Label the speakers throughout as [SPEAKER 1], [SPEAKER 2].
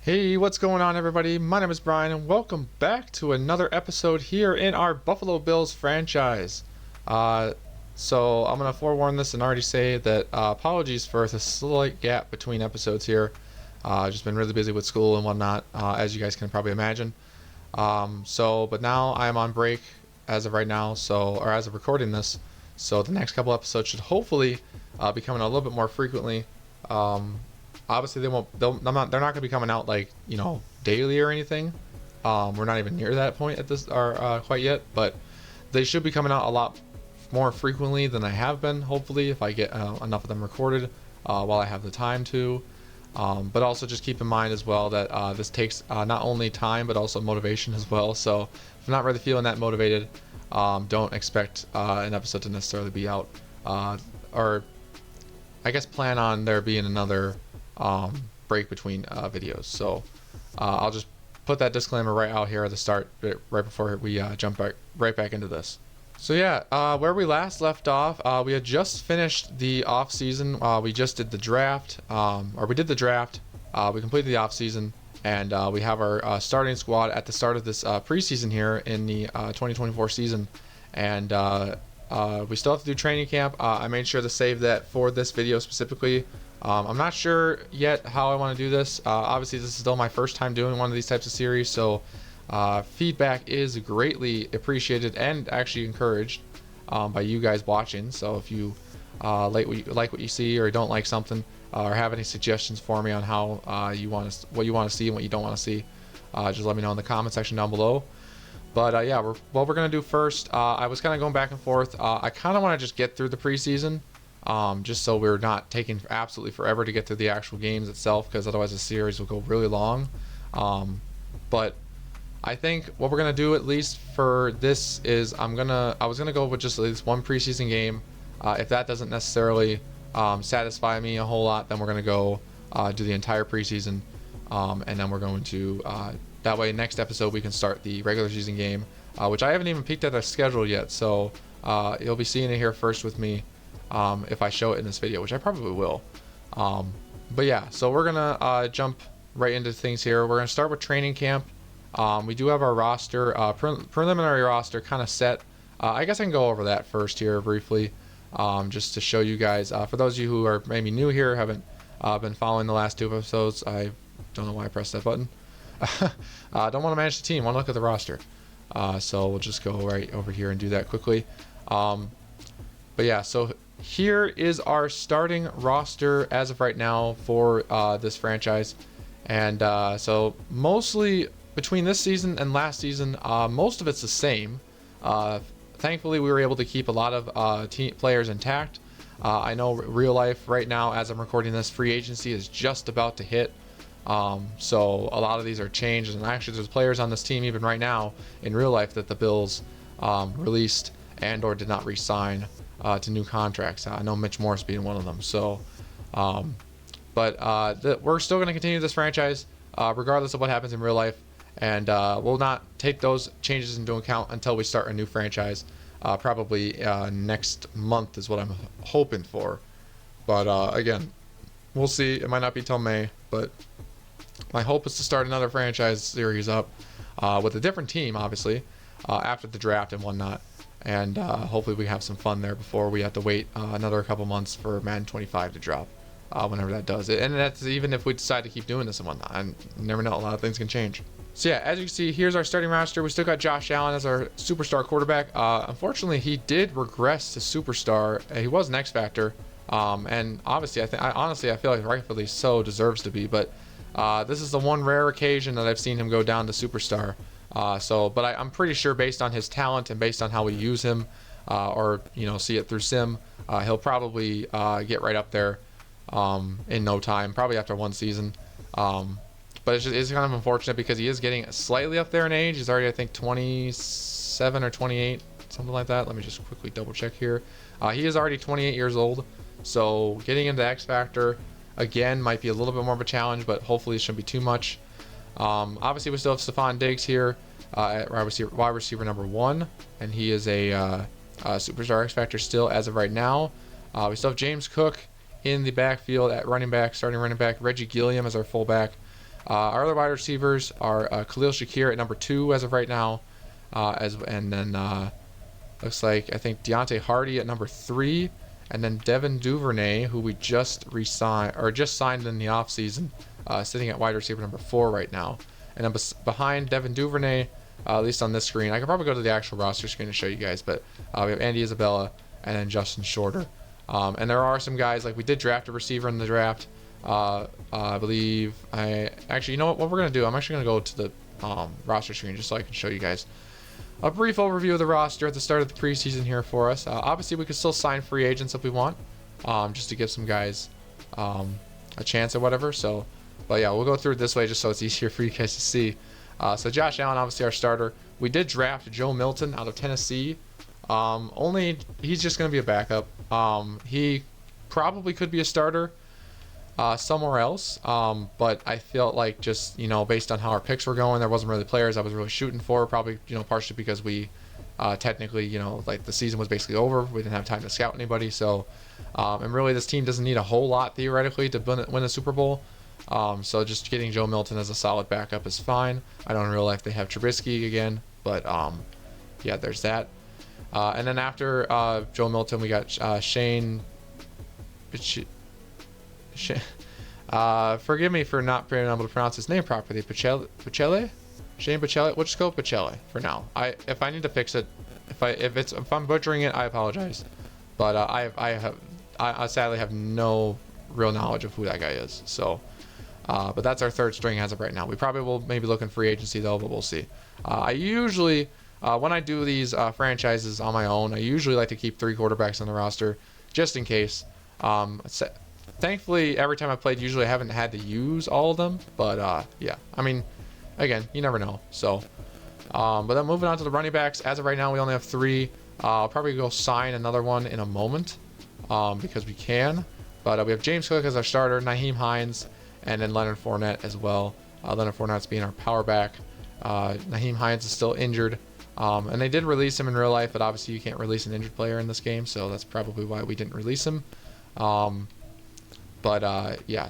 [SPEAKER 1] Hey, what's going on, everybody? My name is Brian, and welcome back to another episode here in our Buffalo Bills franchise. Uh, so I'm gonna forewarn this and already say that apologies for the slight gap between episodes here. Just been really busy with school and whatnot, as you guys can probably imagine. But now I am on break as of right now, or as of recording this. So the next couple episodes should hopefully be coming a little bit more frequently. Um, Obviously they won't. They're not going to be coming out like daily or anything. We're not even near that point at this or quite yet, but they should be coming out a lot more frequently than I have been. Hopefully, if I get enough of them recorded while I have the time to. But also just keep in mind as well that this takes not only time but also motivation as well. So if I'm not really feeling that motivated, don't expect an episode to necessarily be out. Or I guess plan on there being another break between videos. So I'll just put that disclaimer right out here at the start, right before we jump right back into this. So yeah, where we last left off, we had just finished the off season. We just did the draft, or we did the draft. We completed the off season, and we have our starting squad at the start of this preseason here in the 2024 season, and we still have to do training camp. I made sure to save that for this video specifically. I'm not sure yet how I want to do this. Obviously, this is still my first time doing one of these types of series, so feedback is greatly appreciated and actually encouraged by you guys watching. So if you like what you see, or don't like something, or have any suggestions for me on how what you want to see and what you don't want to see, just let me know in the comment section down below. But yeah, what we're gonna do first, I was kind of going back and forth. I kind of want to just get through the preseason. Just so we're not taking absolutely forever to get to the actual games itself, because otherwise the series will go really long. But I think what we're gonna do, at least for this, is I was gonna go with just at least one preseason game. If that doesn't necessarily satisfy me a whole lot, then we're gonna go do the entire preseason, and then we're going to that way next episode we can start the regular season game, which I haven't even peeked at the schedule yet. So you'll be seeing it here first with me. If I show it in this video, which I probably will. But yeah, so we're gonna jump right into things here. We're gonna start with training camp. We do have our roster, preliminary roster kind of set. I guess I can go over that first here briefly, just to show you guys. For those of you who are maybe new here, haven't been following the last two episodes, I don't know why I pressed that button. Don't want to manage the team, want to look at the roster. So we'll just go right over here and do that quickly. But yeah, so here is our starting roster as of right now for this franchise. And so mostly between this season and last season, most of it's the same. Thankfully, we were able to keep a lot of players intact. I know real life right now, as I'm recording this, free agency is just about to hit. So a lot of these are changed. And actually, there's players on this team even right now in real life that the Bills released and or did not re-sign to new contracts. I know Mitch Morse being one of them. So, we're still going to continue this franchise regardless of what happens in real life, and we'll not take those changes into account until we start a new franchise. Probably next month is what I'm hoping for. But again, we'll see. It might not be till May, but my hope is to start another franchise series up with a different team, obviously, after the draft and whatnot. And hopefully we have some fun there before we have to wait another couple months for Madden 25 to drop, whenever that does. And that's even if we decide to keep doing this and whatnot. And you never know, a lot of things can change. So yeah, as you can see, here's our starting roster. We still got Josh Allen as our superstar quarterback. Unfortunately, he did regress to superstar. He was an X Factor. And obviously, I feel like rightfully so deserves to be. But this is the one rare occasion that I've seen him go down to superstar. But I'm pretty sure based on his talent and based on how we use him, or see it through sim, he'll probably get right up there in no time, probably after one season. But it's kind of unfortunate because he is getting slightly up there in age. He's already, I think, 27 or 28, something like that. Let me just quickly double check here. He is already 28 years old, so getting into X Factor again might be a little bit more of a challenge, but hopefully it shouldn't be too much. Obviously, we still have Stephon Diggs here at wide receiver number 1, and he is a superstar X Factor still as of right now. We still have James Cook in the backfield at running back, starting running back. Reggie Gilliam as our fullback. Our other wide receivers are Khalil Shakir at number 2 as of right now, and then looks like I think Deontay Hardy at number 3, and then Devin Duvernay, who we just re-signed or just signed in the offseason, sitting at wide receiver number 4 right now. And then behind Devin Duvernay, at least on this screen, I could probably go to the actual roster screen to show you guys, but we have Andy Isabella and then Justin Shorter. And there are some guys, like we did draft a receiver in the draft. I believe you know what we're going to do? I'm actually going to go to the roster screen just so I can show you guys a brief overview of the roster at the start of the preseason here for us. Obviously, we could still sign free agents if we want, just to give some guys a chance or whatever. So, but yeah, we'll go through it this way just so it's easier for you guys to see. So Josh Allen, obviously our starter. We did draft Joe Milton out of Tennessee. Only he's just going to be a backup. He probably could be a starter somewhere else, but I felt like just, based on how our picks were going, there wasn't really players I was really shooting for, probably, partially because we technically, like the season was basically over. We didn't have time to scout anybody, so and really this team doesn't need a whole lot theoretically to win a Super Bowl. So just getting Joe Milton as a solid backup is fine. I don't in real life they have Trubisky again, but yeah, there's that. And then after Joe Milton, we got Shane. Forgive me for not being able to pronounce his name properly. Pacelli? Shane Pacelli? We'll just go Pacelli for now. If I need to fix it, if I'm butchering it, I apologize. But I sadly have no real knowledge of who that guy is. So, but that's our third string as of right now. We probably will maybe look in free agency though, but we'll see. I usually when I do these franchises on my own, I usually like to keep 3 quarterbacks on the roster just in case. Thankfully, every time I played, usually I haven't had to use all of them. But yeah, I mean, again, you never know. So, but then moving on to the running backs. As of right now, we only have 3. I'll probably go sign another one in a moment because we can. But we have James Cook as our starter, Nyheim Hines, and then Leonard Fournette as well. Leonard Fournette's being our power back. Nyheim Hines is still injured. And they did release him in real life, but obviously you can't release an injured player in this game, so that's probably why we didn't release him. Yeah,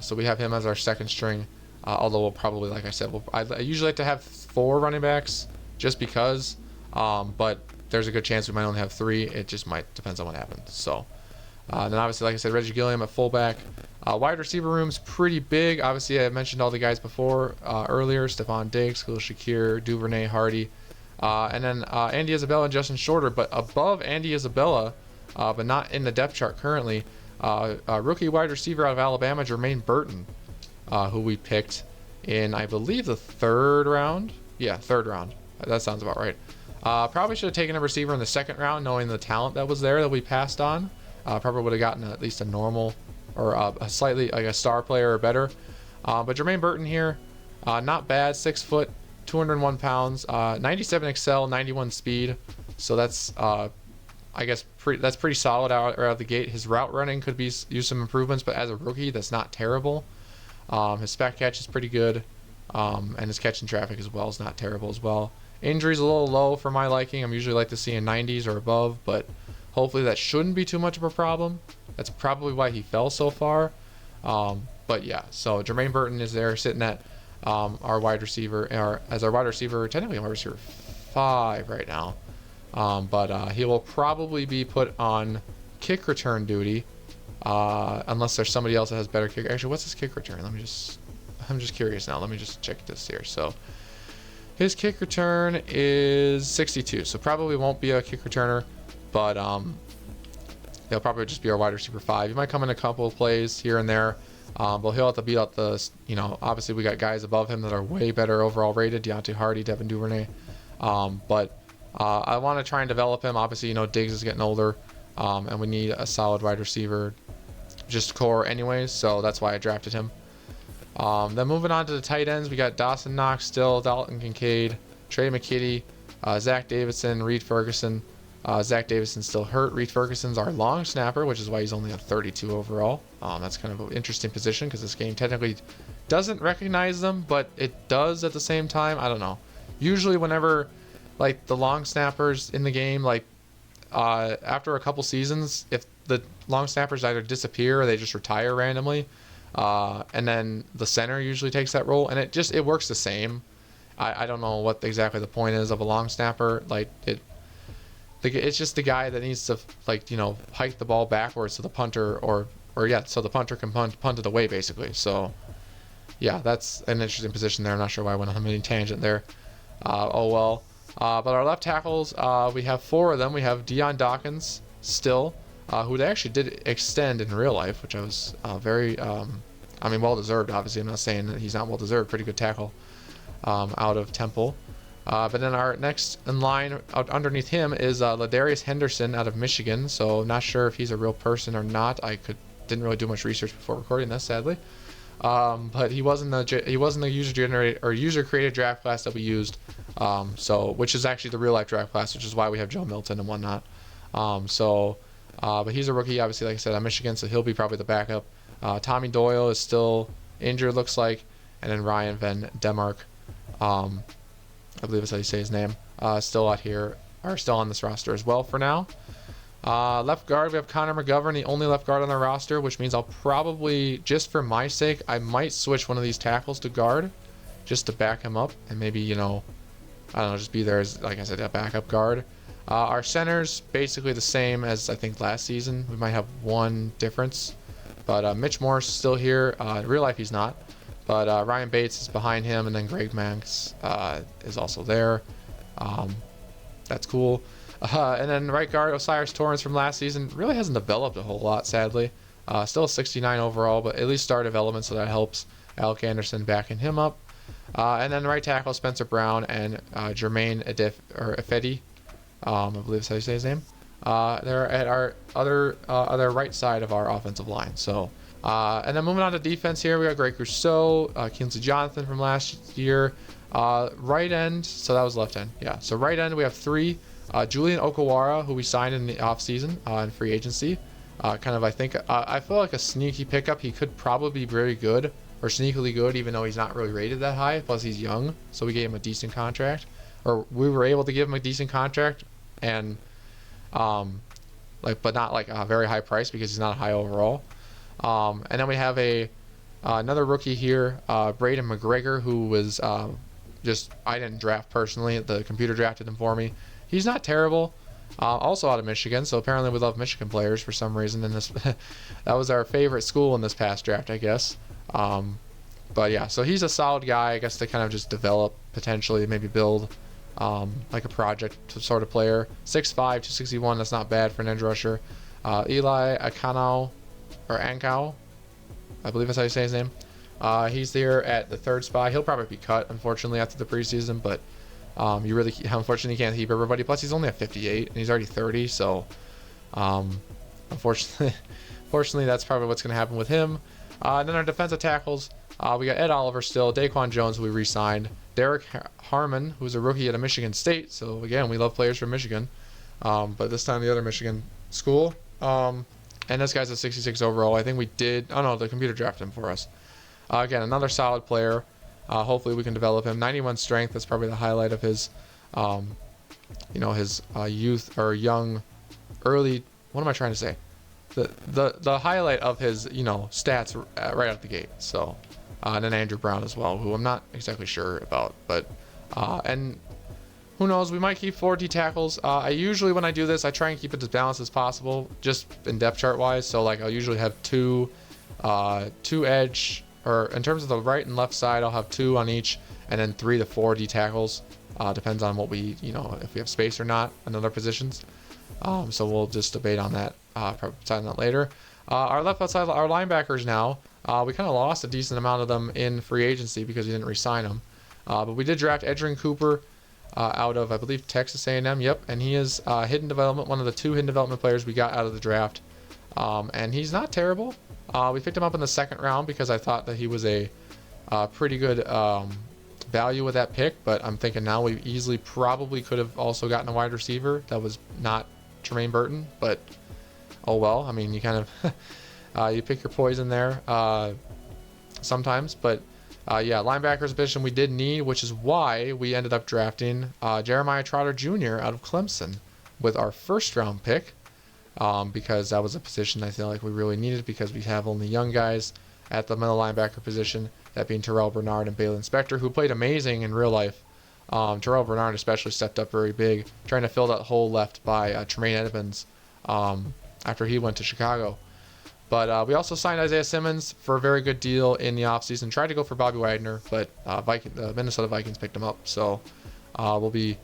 [SPEAKER 1] so we have him as our second string, although we'll probably, like I said, I usually like to have 4 running backs just because, but there's a good chance we might only have 3. It just depends on what happens. So, then obviously, like I said, Reggie Gilliam at fullback. Wide receiver room's pretty big. Obviously, I mentioned all the guys before earlier: Stephon Diggs, Khalil Shakir, Duvernay, Hardy. And then Andy Isabella and Justin Shorter, but above Andy Isabella, but not in the depth chart currently, rookie wide receiver out of Alabama, Jermaine Burton, who we picked in, I believe, the 3rd round. Yeah, 3rd round. That sounds about right. Probably should have taken a receiver in the 2nd round, knowing the talent that was there that we passed on. Probably would have gotten at least a normal or a slightly like a star player or better. But Jermaine Burton here, not bad, 6 foot. 201 pounds, 97 excel, 91 speed. So that's, I guess, that's pretty solid out of the gate. His route running could use some improvements, but as a rookie, that's not terrible. His spec catch is pretty good, and his catch in traffic as well is not terrible as well. Injuries a little low for my liking. I'm usually like to see in 90s or above, but hopefully that shouldn't be too much of a problem. That's probably why he fell so far. But yeah, so Jermaine Burton is there sitting at our wide receiver, technically wide receiver 5 right now. But he will probably be put on kick return duty, unless there's somebody else that has better kick. Actually, what's his kick return? I'm just curious now. Let me just check this here. So his kick return is 62, so probably won't be a kick returner, but he'll probably just be our wide receiver 5. He might come in a couple of plays here and there. But he'll have to beat out obviously we got guys above him that are way better overall rated, Deontay Hardy, Devin Duvernay. But I want to try and develop him. Obviously, Diggs is getting older, and we need a solid wide receiver, just core anyways, so that's why I drafted him. Then moving on to the tight ends, we got Dawson Knox still, Dalton Kincaid, Trey McKitty, Zach Davidson, Reed Ferguson. Zach Davison's still hurt. Reed Ferguson's our long snapper, which is why he's only a 32 overall. That's kind of an interesting position because this game technically doesn't recognize them, but it does at the same time. I don't know. Usually whenever like the long snappers in the game, like after a couple seasons, if the long snappers either disappear or they just retire randomly, And then the center usually takes that role, and it works the same. I don't know what exactly the point is of a long snapper. Like it's just the guy that needs to hike the ball backwards so the punter so the punter can punt it away basically. So yeah, that's an interesting position there. I'm not sure why I went on a mini tangent there. Oh well. But our left tackles, we have 4 of them. We have Deion Dawkins still, who they actually did extend in real life, which I was very, well deserved. Obviously, I'm not saying that he's not well deserved. Pretty good tackle out of Temple. But then our next in line out underneath him is Ladarius Henderson out of Michigan. So not sure if he's a real person or not. Didn't really do much research before recording this, sadly. But he wasn't the user created draft class that we used. Which is actually the real life draft class, which is why we have Joe Milton and whatnot. But he's a rookie, obviously, like I said, at Michigan, so he'll be probably the backup. Tommy Doyle is still injured, looks like, and then Ryan Van Demark, I believe that's how you say his name, still on this roster as well for now. Left guard, we have Connor McGovern, the only left guard on the roster, which means I'll probably, just for my sake, I might switch one of these tackles to guard, just to back him up, and maybe, I don't know, just be there as, like I said, a backup guard. Our center's basically the same as I think last season. We might have one difference, but Mitch Morris is still here. In real life, he's not, but Ryan Bates is behind him, and then Greg Manx is also there. That's cool. And then right guard, Osiris Torrance from last season really hasn't developed a whole lot, sadly. Still a 69 overall, but at least star development, so that helps. Alec Anderson backing him up. And then right tackle, Spencer Brown and Jermaine Ifedi. I believe that's how you say his name. They're at our other right side of our offensive line. So, and then moving on to defense here, we got Greg Rousseau, Kingsley Jonathan from last year. Right end, so that was left end. Yeah, so right end, we have 3. Julian Okawara, who we signed in the offseason in free agency. I feel like a sneaky pickup. He could probably be very good, or sneakily good, even though he's not really rated that high. Plus, he's young, so we gave him a decent contract. Or we were able to give him a decent contract, and but not like a very high price because he's not high overall. And then we have another rookie here, Braden McGregor, who was I didn't draft personally. The computer drafted him for me. He's not terrible. Also out of Michigan, so apparently we love Michigan players for some reason. That was our favorite school in this past draft, I guess. But yeah, so he's a solid guy, I guess, to kind of just develop, potentially, maybe build like a project sort of player. 6'5", 261, that's not bad for an edge rusher. Eli Ankau, I believe that's how you say his name. He's there at the 3rd spot. He'll probably be cut, unfortunately, after the preseason, but you really, unfortunately, can't keep everybody. Plus, he's only at 58, and he's already 30, so unfortunately, that's probably what's going to happen with him. And then our defensive tackles, we got Ed Oliver still, Daquan Jones, who we re-signed, Derek Harmon, who's a rookie at a Michigan State. So again, we love players from Michigan, but this time the other Michigan school. And this guy's a 66 overall. I think we did. Oh no, the computer drafted him for us. Again, another solid player. Hopefully we can develop him. 91 strength. That's probably the highlight of his, his youth or young, early. What am I trying to say? The highlight of his stats right out the gate. So, and then Andrew Brown as well, who I'm not exactly sure about, but and who knows? We might keep 4 D tackles. I usually, when I do this, I try and keep it as balanced as possible, just in depth chart wise. So like I'll usually have two edge, or in terms of the right and left side, I'll have 2 on each, and then 3 to 4 D tackles. Depends on what we, if we have space or not in other positions. So we'll just debate on that, on that later. Our left outside, our linebackers now, we kind of lost a decent amount of them in free agency because we didn't re-sign them. But we did draft Edgerrin Cooper out of, I believe, Texas A&M. Yep, and he is hidden development, one of the 2 hidden development players we got out of the draft. And he's not terrible. We picked him up in the 2nd round because I thought that he was a pretty good value with that pick. But I'm thinking now we easily probably could have also gotten a wide receiver that was not Tremaine Burton. But oh well. I mean, you kind of you pick your poison there sometimes. But yeah, linebackers position we did need, which is why we ended up drafting Jeremiah Trotter Jr. out of Clemson with our 1st round pick. Because that was a position I feel like we really needed because we have only young guys at the middle linebacker position, that being Terrell Bernard and Baylon Spector, who played amazing in real life. Terrell Bernard especially stepped up very big, trying to fill that hole left by Tremaine Edmonds after he went to Chicago. But we also signed Isaiah Simmons for a very good deal in the offseason. Tried to go for Bobby Wagner, but the Minnesota Vikings picked him up. So we'll be,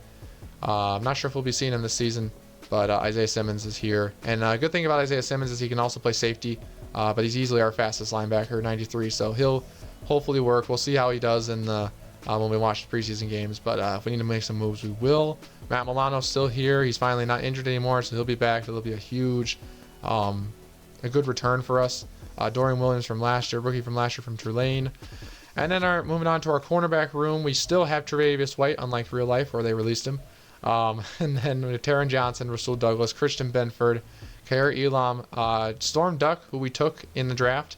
[SPEAKER 1] I'm not sure if we'll be seeing him this season, but Isaiah Simmons is here. And a good thing about Isaiah Simmons is he can also play safety, but he's easily our fastest linebacker, 93. So he'll hopefully work. We'll see how he does in the when we watch the preseason games. But if we need to make some moves, we will. Matt Milano's still here. He's finally not injured anymore, so he'll be back. It'll be a huge, a good return for us. Dorian Williams from last year, rookie from last year from Tulane. And then moving on to our cornerback room, we still have Tre'Davious White, unlike real life where they released him. And then Taron Johnson, Rasul Douglas, Christian Benford, Kair Elam, Storm Duck, who we took in the draft,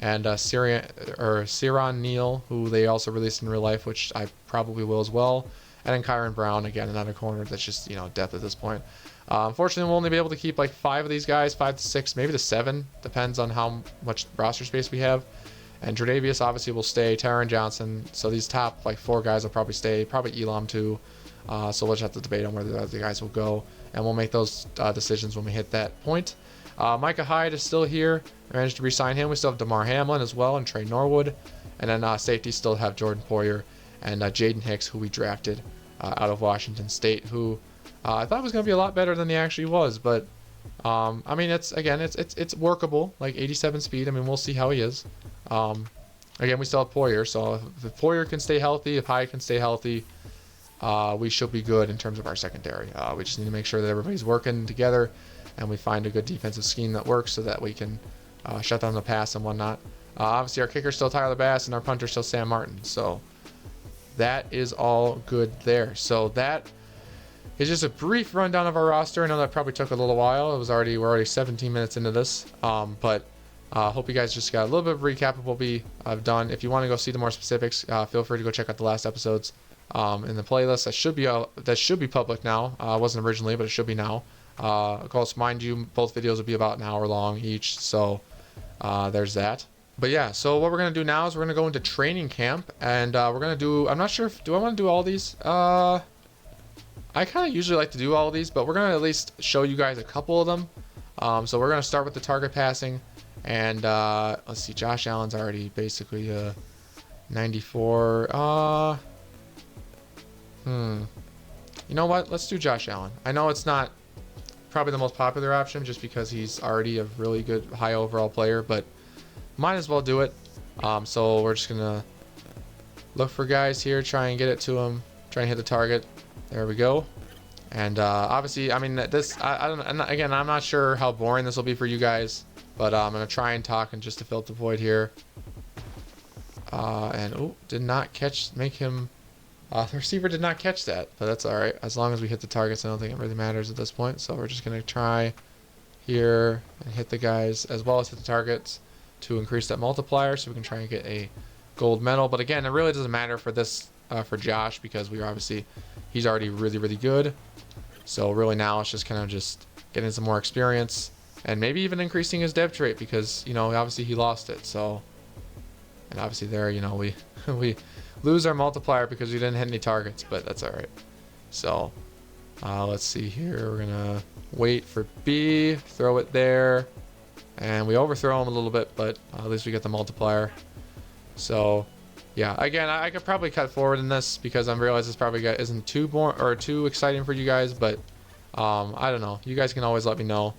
[SPEAKER 1] and Ciaran Neal, who they also released in real life, which I probably will as well. And then Kyron Brown, again, another corner that's just, depth at this point. Unfortunately, we'll only be able to keep like 5 of these guys, 5 to 6, maybe to 7, depends on how much roster space we have. And Tre'Davious obviously will stay, Taron Johnson. So these top like 4 guys will probably stay, probably Elam too. So we'll just have to debate on where the other guys will go, and we'll make those decisions when we hit that point. Micah Hyde is still here. I managed to re-sign him. We still have DeMar Hamlin as well and Trey Norwood. And then safety still have Jordan Poyer and Jaden Hicks, who we drafted out of Washington State, who I thought was going to be a lot better than he actually was. But, I mean, it's workable, like 87 speed. I mean, we'll see how he is. Again, we still have Poyer. So if Poyer can stay healthy, if Hyde can stay healthy, we should be good in terms of our secondary. We just need to make sure that everybody's working together and we find a good defensive scheme that works so that we can shut down the pass and whatnot. Obviously, our kicker's still Tyler Bass and our punter's still Sam Martin. So that is all good there. So that is just a brief rundown of our roster. I know that probably took a little while. We're already 17 minutes into this. But hope you guys just got a little bit of a recap of what I've done. If you want to go see the more specifics, feel free to go check out the last episodes in the playlist. That should be public now. It wasn't originally, but it should be now. Of course, mind you, both videos will be about an hour long each. So there's that. But yeah, so what we're going to do now is we're going to go into training camp, and we're going to do, I'm not sure, do I want to do all these? I kind of usually like to do all these, but we're going to at least show you guys a couple of them. So we're going to start with the target passing, and let's see, Josh Allen's already basically 94. You know what? Let's do Josh Allen. I know it's not probably the most popular option just because he's already a really good high overall player, but might as well do it. So we're just gonna look for guys here, try and get it to him, try and hit the target. There we go. And obviously, I mean, this again, I'm not sure how boring this will be for you guys, but I'm gonna try and talk and just to fill the void here. And did not make him. The receiver did not catch that, but that's all right. As long as we hit the targets, I don't think it really matters at this point. So we're just gonna try here and hit the guys as well as hit the targets to increase that multiplier, so we can try and get a gold medal. But again, it really doesn't matter for this for Josh because he's already really, really good. So really now it's just kind of just getting some more experience and maybe even increasing his depth rate because obviously he lost it. So and obviously there we lose our multiplier because we didn't hit any targets, but that's all right. So let's see here. We're gonna wait for B, throw it there. And we overthrow him a little bit, but at least we get the multiplier. So, yeah. Again, I could probably cut forward in this because I realize this probably isn't too exciting for you guys. But I don't know. You guys can always let me know.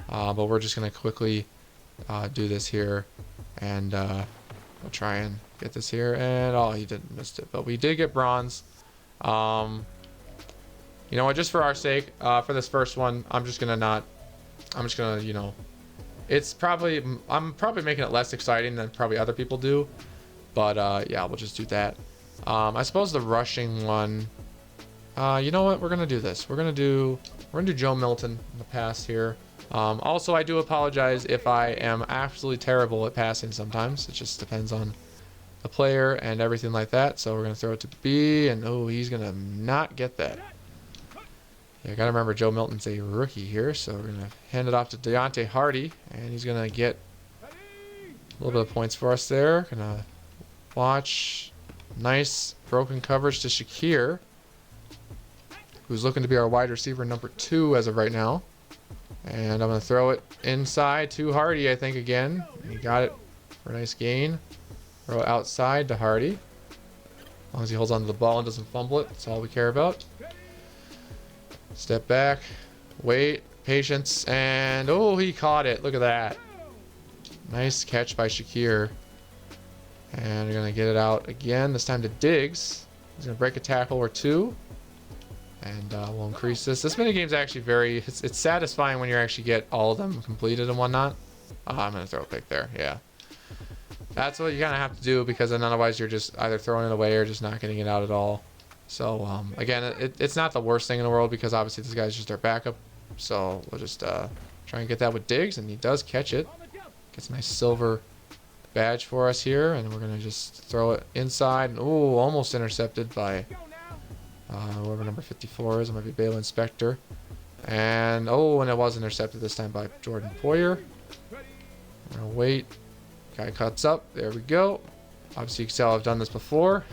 [SPEAKER 1] But we're just gonna quickly do this here, and we'll try and get this here. And he didn't miss it, but we did get bronze. You know what? Just for our sake, for this first one, I'm just gonna I'm probably making it less exciting than probably other people do, but yeah, we'll just do that. I suppose the rushing one, you know what, we're gonna do this. We're gonna do Joe Milton in the pass here. Also, I do apologize if I am absolutely terrible at passing sometimes. It just depends on the player and everything like that. So we're gonna throw it to B, and he's gonna not get that. Yeah, gotta remember Joe Milton's a rookie here, so we're gonna hand it off to Deontay Hardy, and he's gonna get A little bit of points for us there. Gonna watch. Nice broken coverage to Shakir, who's looking to be our wide receiver number 2 as of right now. And I'm going to throw it inside to Hardy, I think, again. He got it for a nice gain. Throw it outside to Hardy. As long as he holds onto the ball and doesn't fumble it, that's all we care about. Step back. Wait. Patience. And, oh, he caught it. Look at that. Nice catch by Shakir. And we're going to get it out again, this time to Diggs. He's going to break a tackle or 2. And we'll increase this. This minigame's actually very... It's satisfying when you actually get all of them completed and whatnot. I'm going to throw a pick there, yeah. That's what you kind of have to do, because then otherwise you're just either throwing it away or just not getting it out at all. So, again, it's not the worst thing in the world, because obviously this guy's just our backup. So we'll just try and get that with Diggs, and he does catch it. Gets a nice silver badge for us here, and we're going to just throw it inside. And, ooh, almost intercepted by... whoever number 54 is. It might be Baylor Inspector. And, oh, and it was intercepted this time by Jordan Poyer. I'm going to wait. Guy cuts up. There we go. Obviously, you can tell I've done this before.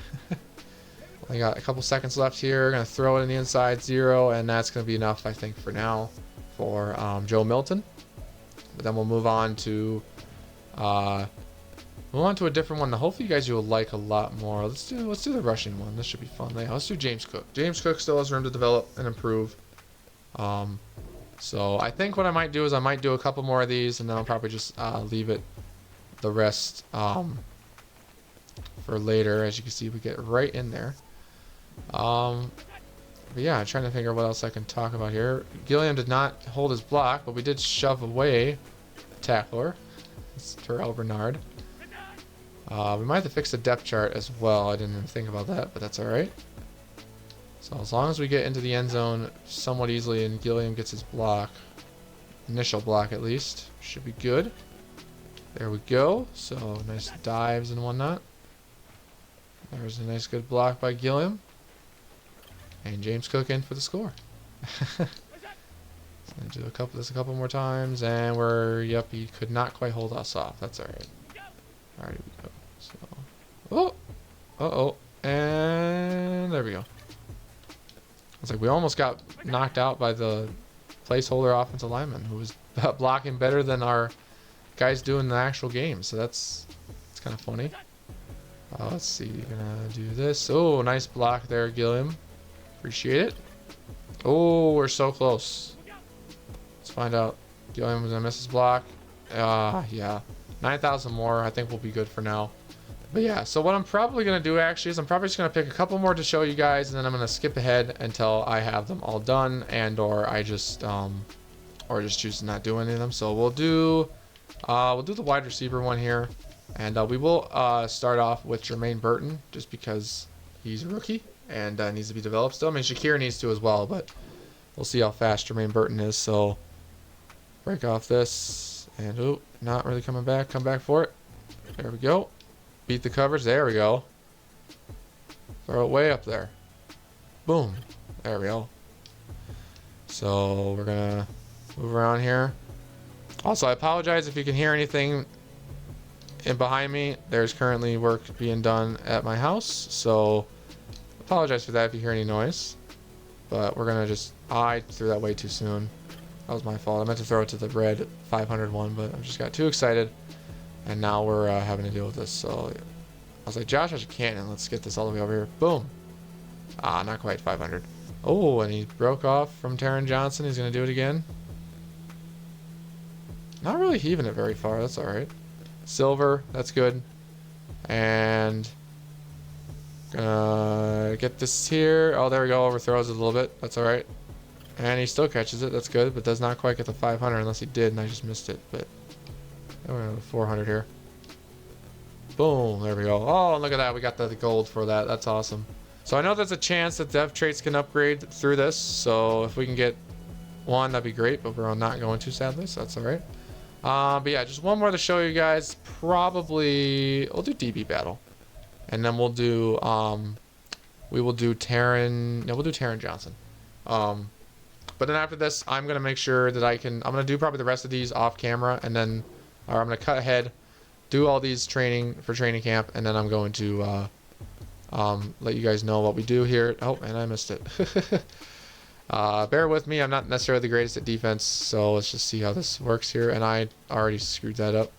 [SPEAKER 1] Only got a couple seconds left here. Going to throw it in the inside 0, and that's going to be enough, I think, for now for Joe Milton. But then we'll move on to a different one that hopefully you guys will like a lot more. Let's do the rushing one. This should be fun. Yeah, let's do James Cook. James Cook still has room to develop and improve. So I think what I might do is I might do a couple more of these, and then I'll probably just leave it the rest for later. As you can see, we get right in there. But yeah, I'm trying to figure out what else I can talk about here. Gilliam did not hold his block, but we did shove away tackler. It's Terrell Bernard. We might have to fix the depth chart as well. I didn't even think about that, but that's alright. So as long as we get into the end zone somewhat easily and Gilliam gets his block, initial block at least, should be good. There we go. So nice dives and whatnot. There's a nice good block by Gilliam. And James Cook in for the score. So I'm gonna do this a couple more times, and yep, he could not quite hold us off. That's alright. Alright, here we go. So, oh, and there we go. It's like we almost got knocked out by the placeholder offensive lineman, who was blocking better than our guys doing the actual game. So it's kind of funny. Let's see, we're gonna do this. Oh, nice block there, Gilliam. Appreciate it. Oh, we're so close. Let's find out. Gilliam was gonna miss his block. Yeah. 9,000 more. I think we'll be good for now. But yeah, so what I'm probably going to do actually is I'm probably just going to pick a couple more to show you guys, and then I'm going to skip ahead until I have them all done, and or just choose to not do any of them. So we'll do the wide receiver one here, and we will start off with Jermaine Burton, just because he's a rookie and needs to be developed still. I mean, Shakir needs to as well, but we'll see how fast Jermaine Burton is. So break off this, and oh, not really coming back. Come back for it. There we go. Beat the coverage. There we go. Throw it way up there. Boom. There we go. So we're going to move around here. Also, I apologize if you can hear anything in behind me. There's currently work being done at my house. So apologize for that if you hear any noise. But we're going to I threw that way too soon. That was my fault. I meant to throw it to the red 500 one, but I just got too excited. And now we're having to deal with this. So I was like, Josh, I should cannon. Let's get this all the way over here. Boom. Not quite 500. Oh, and he broke off from Taron Johnson. He's going to do it again. Not really heaving it very far. That's all right. Silver. That's good. And gonna get this here. Oh, there we go. Overthrows it a little bit. That's all right. And he still catches it. That's good, but does not quite get the 500 unless he did, and I just missed it. But we're going to 400 here. Boom. There we go. Oh, look at that. We got the gold for that. That's awesome. So I know there's a chance that dev traits can upgrade through this. So if we can get one, that'd be great. But we're not going to, sadly. So that's all right. But yeah, just one more to show you guys. Probably we'll do DB battle, and then we'll do we'll do Taron Johnson. But then after this, I'm gonna make sure that I'm gonna do probably the rest of these off camera, and then I'm gonna cut ahead do all these training for training camp, and then I'm going to let you guys know what we do here. Oh, and I missed it. Bear with me. I'm not necessarily the greatest at defense, so let's just see how this works here. And I already screwed that up.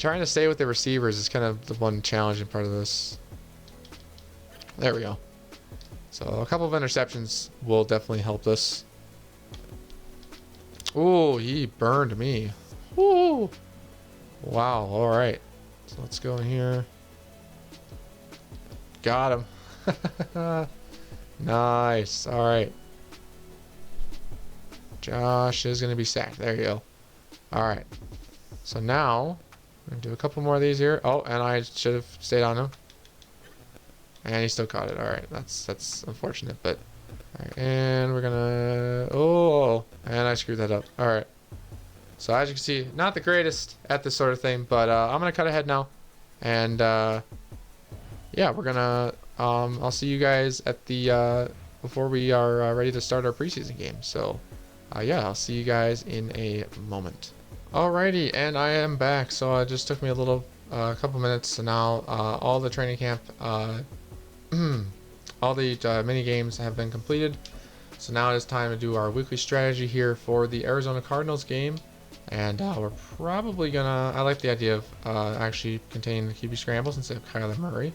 [SPEAKER 1] Trying to stay with the receivers is kind of the one challenging part of this. There we go. So a couple of interceptions will definitely help this. Ooh, he burned me. Ooh. Wow, alright. So let's go in here. Got him. Nice. Alright. Josh is going to be sacked. There you go. Alright. So now, I'm going to do a couple more of these here. Oh, and I should have stayed on him. And he still caught it. Alright, that's unfortunate, but... Alright, and we're gonna... Oh, and I screwed that up. Alright. So as you can see, not the greatest at this sort of thing, but I'm gonna cut ahead now. And, yeah, we're gonna... I'll see you guys at the... before we are ready to start our preseason game. So, yeah, I'll see you guys in a moment. Alrighty, and I am back. So it just took me a little... couple minutes. So now, all the training camp... all the mini games have been completed, so now it is time to do our weekly strategy here for the Arizona Cardinals game. And we're probably gonna, I like the idea of actually containing the QB scrambles instead of Kyler Murray.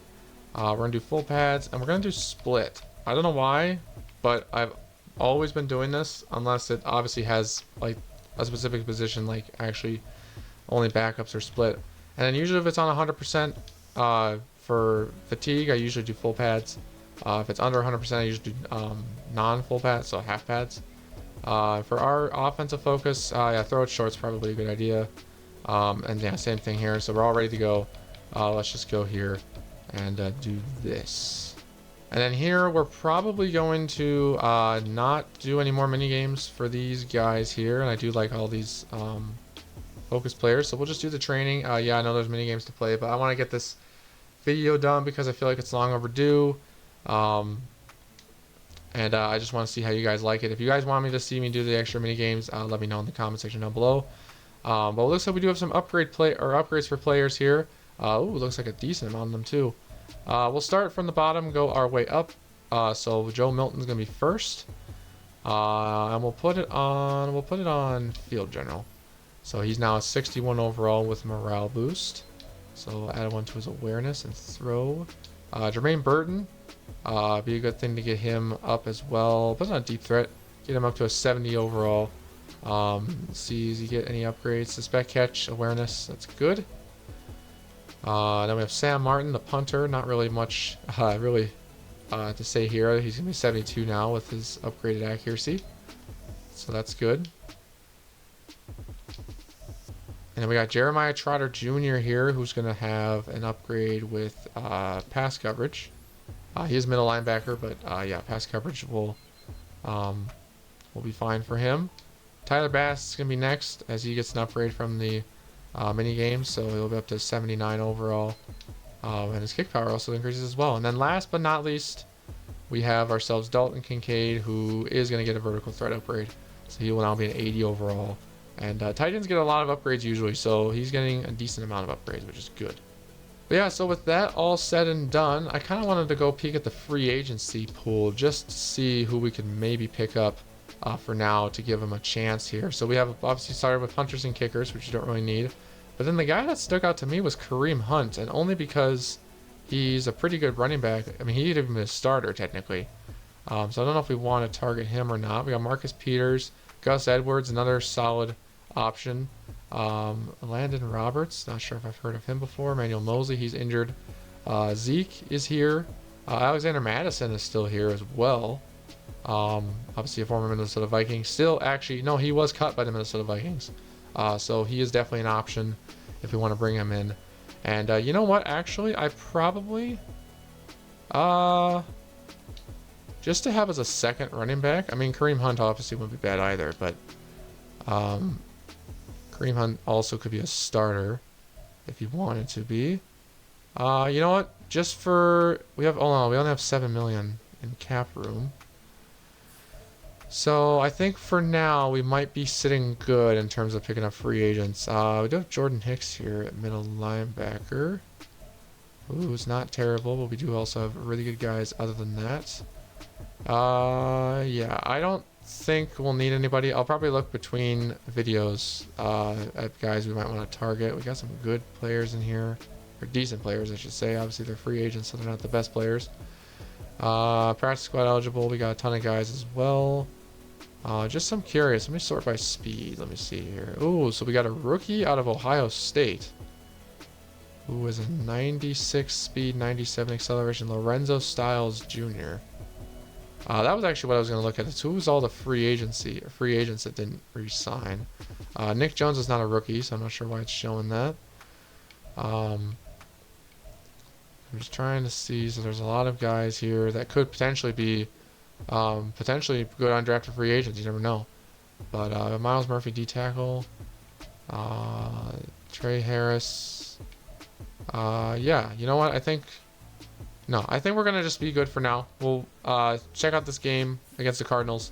[SPEAKER 1] We're gonna do full pads, and we're gonna do split. I don't know why, but I've always been doing this unless it obviously has like a specific position, like actually only backups are split. And then usually if it's on 100% for fatigue, I usually do full pads. If it's under 100%, I usually do non-full pads, so half pads. For our offensive focus, yeah, throw it short's probably a good idea. And yeah, same thing here. So we're all ready to go. Let's just go here and do this. And then here, we're probably going to not do any more mini games for these guys here. And I do like all these focus players, so we'll just do the training. Yeah, I know there's mini games to play, but I want to get this video done because I feel like it's long overdue. And I just want to see how you guys like it. If you guys want me to see me do the extra mini games, let me know in the comment section down below. But it looks like we do have some upgrades for players here. Ooh, looks like a decent amount of them too. We'll start from the bottom, go our way up. So Joe Milton's gonna be first, and we'll put it on field general. So he's now a 61 overall with morale boost. So add one to his awareness and throw. Jermaine Burton, be a good thing to get him up as well, but not a deep threat. Get him up to a 70 overall. Let's see, does he get any upgrades? Suspect catch, awareness, that's good. Then we have Sam Martin, the punter. Not really much to say here. He's going to be 72 now with his upgraded accuracy. So that's good. And then we got Jeremiah Trotter Jr. here, who's going to have an upgrade with pass coverage. He is middle linebacker, but yeah, pass coverage will be fine for him. Tyler Bass is going to be next as he gets an upgrade from the mini games, so he'll be up to 79 overall. And his kick power also increases as well. And then last but not least, we have ourselves Dalton Kincaid, who is going to get a vertical threat upgrade. So he will now be an 80 overall. And tight ends get a lot of upgrades usually, so he's getting a decent amount of upgrades, which is good. But yeah, so with that all said and done, I kind of wanted to go peek at the free agency pool just to see who we could maybe pick up for now to give him a chance here. So we have obviously started with punters and kickers, which you don't really need. But then the guy that stuck out to me was Kareem Hunt, and only because he's a pretty good running back. I mean, he'd even been a starter technically. So I don't know if we want to target him or not. We got Marcus Peters, Gus Edwards, another solid option. Landon Roberts, not sure if I've heard of him before. Emmanuel Mosley, he's injured. Zeke is here. Alexander Madison is still here as well. Obviously a former Minnesota Viking. Still, actually, no, he was cut by the Minnesota Vikings. So he is definitely an option if we want to bring him in. And you know what? Actually, I probably just to have as a second running back. I mean, Kareem Hunt obviously wouldn't be bad either, but Kareem Hunt also could be a starter if you wanted to be. You know what? Just for we only have 7 million in cap room. So I think for now we might be sitting good in terms of picking up free agents. We do have Jordan Hicks here at middle linebacker. Ooh, it's not terrible, but we do also have really good guys other than that. Yeah, I don't think we'll need anybody. I'll probably look between videos at guys we might want to target. We got some good players in here, or decent players, I should say. Obviously, they're free agents, so they're not the best players. Practice squad eligible. We got a ton of guys as well. Just I'm curious. Let me sort by speed. Let me see here. Ooh, so we got a rookie out of Ohio State. Who is a 96 speed, 97 acceleration, Lorenzo Styles Jr. That was actually what I was going to look at. It's who's all the free agents that didn't re-sign. Nick Jones is not a rookie, so I'm not sure why it's showing that. I'm just trying to see. So there's a lot of guys here that could potentially be potentially good undrafted free agents. You never know. But Miles Murphy, D tackle. Trey Harris. Yeah, you know what? I think we're gonna just be good for now. We'll check out this game against the Cardinals,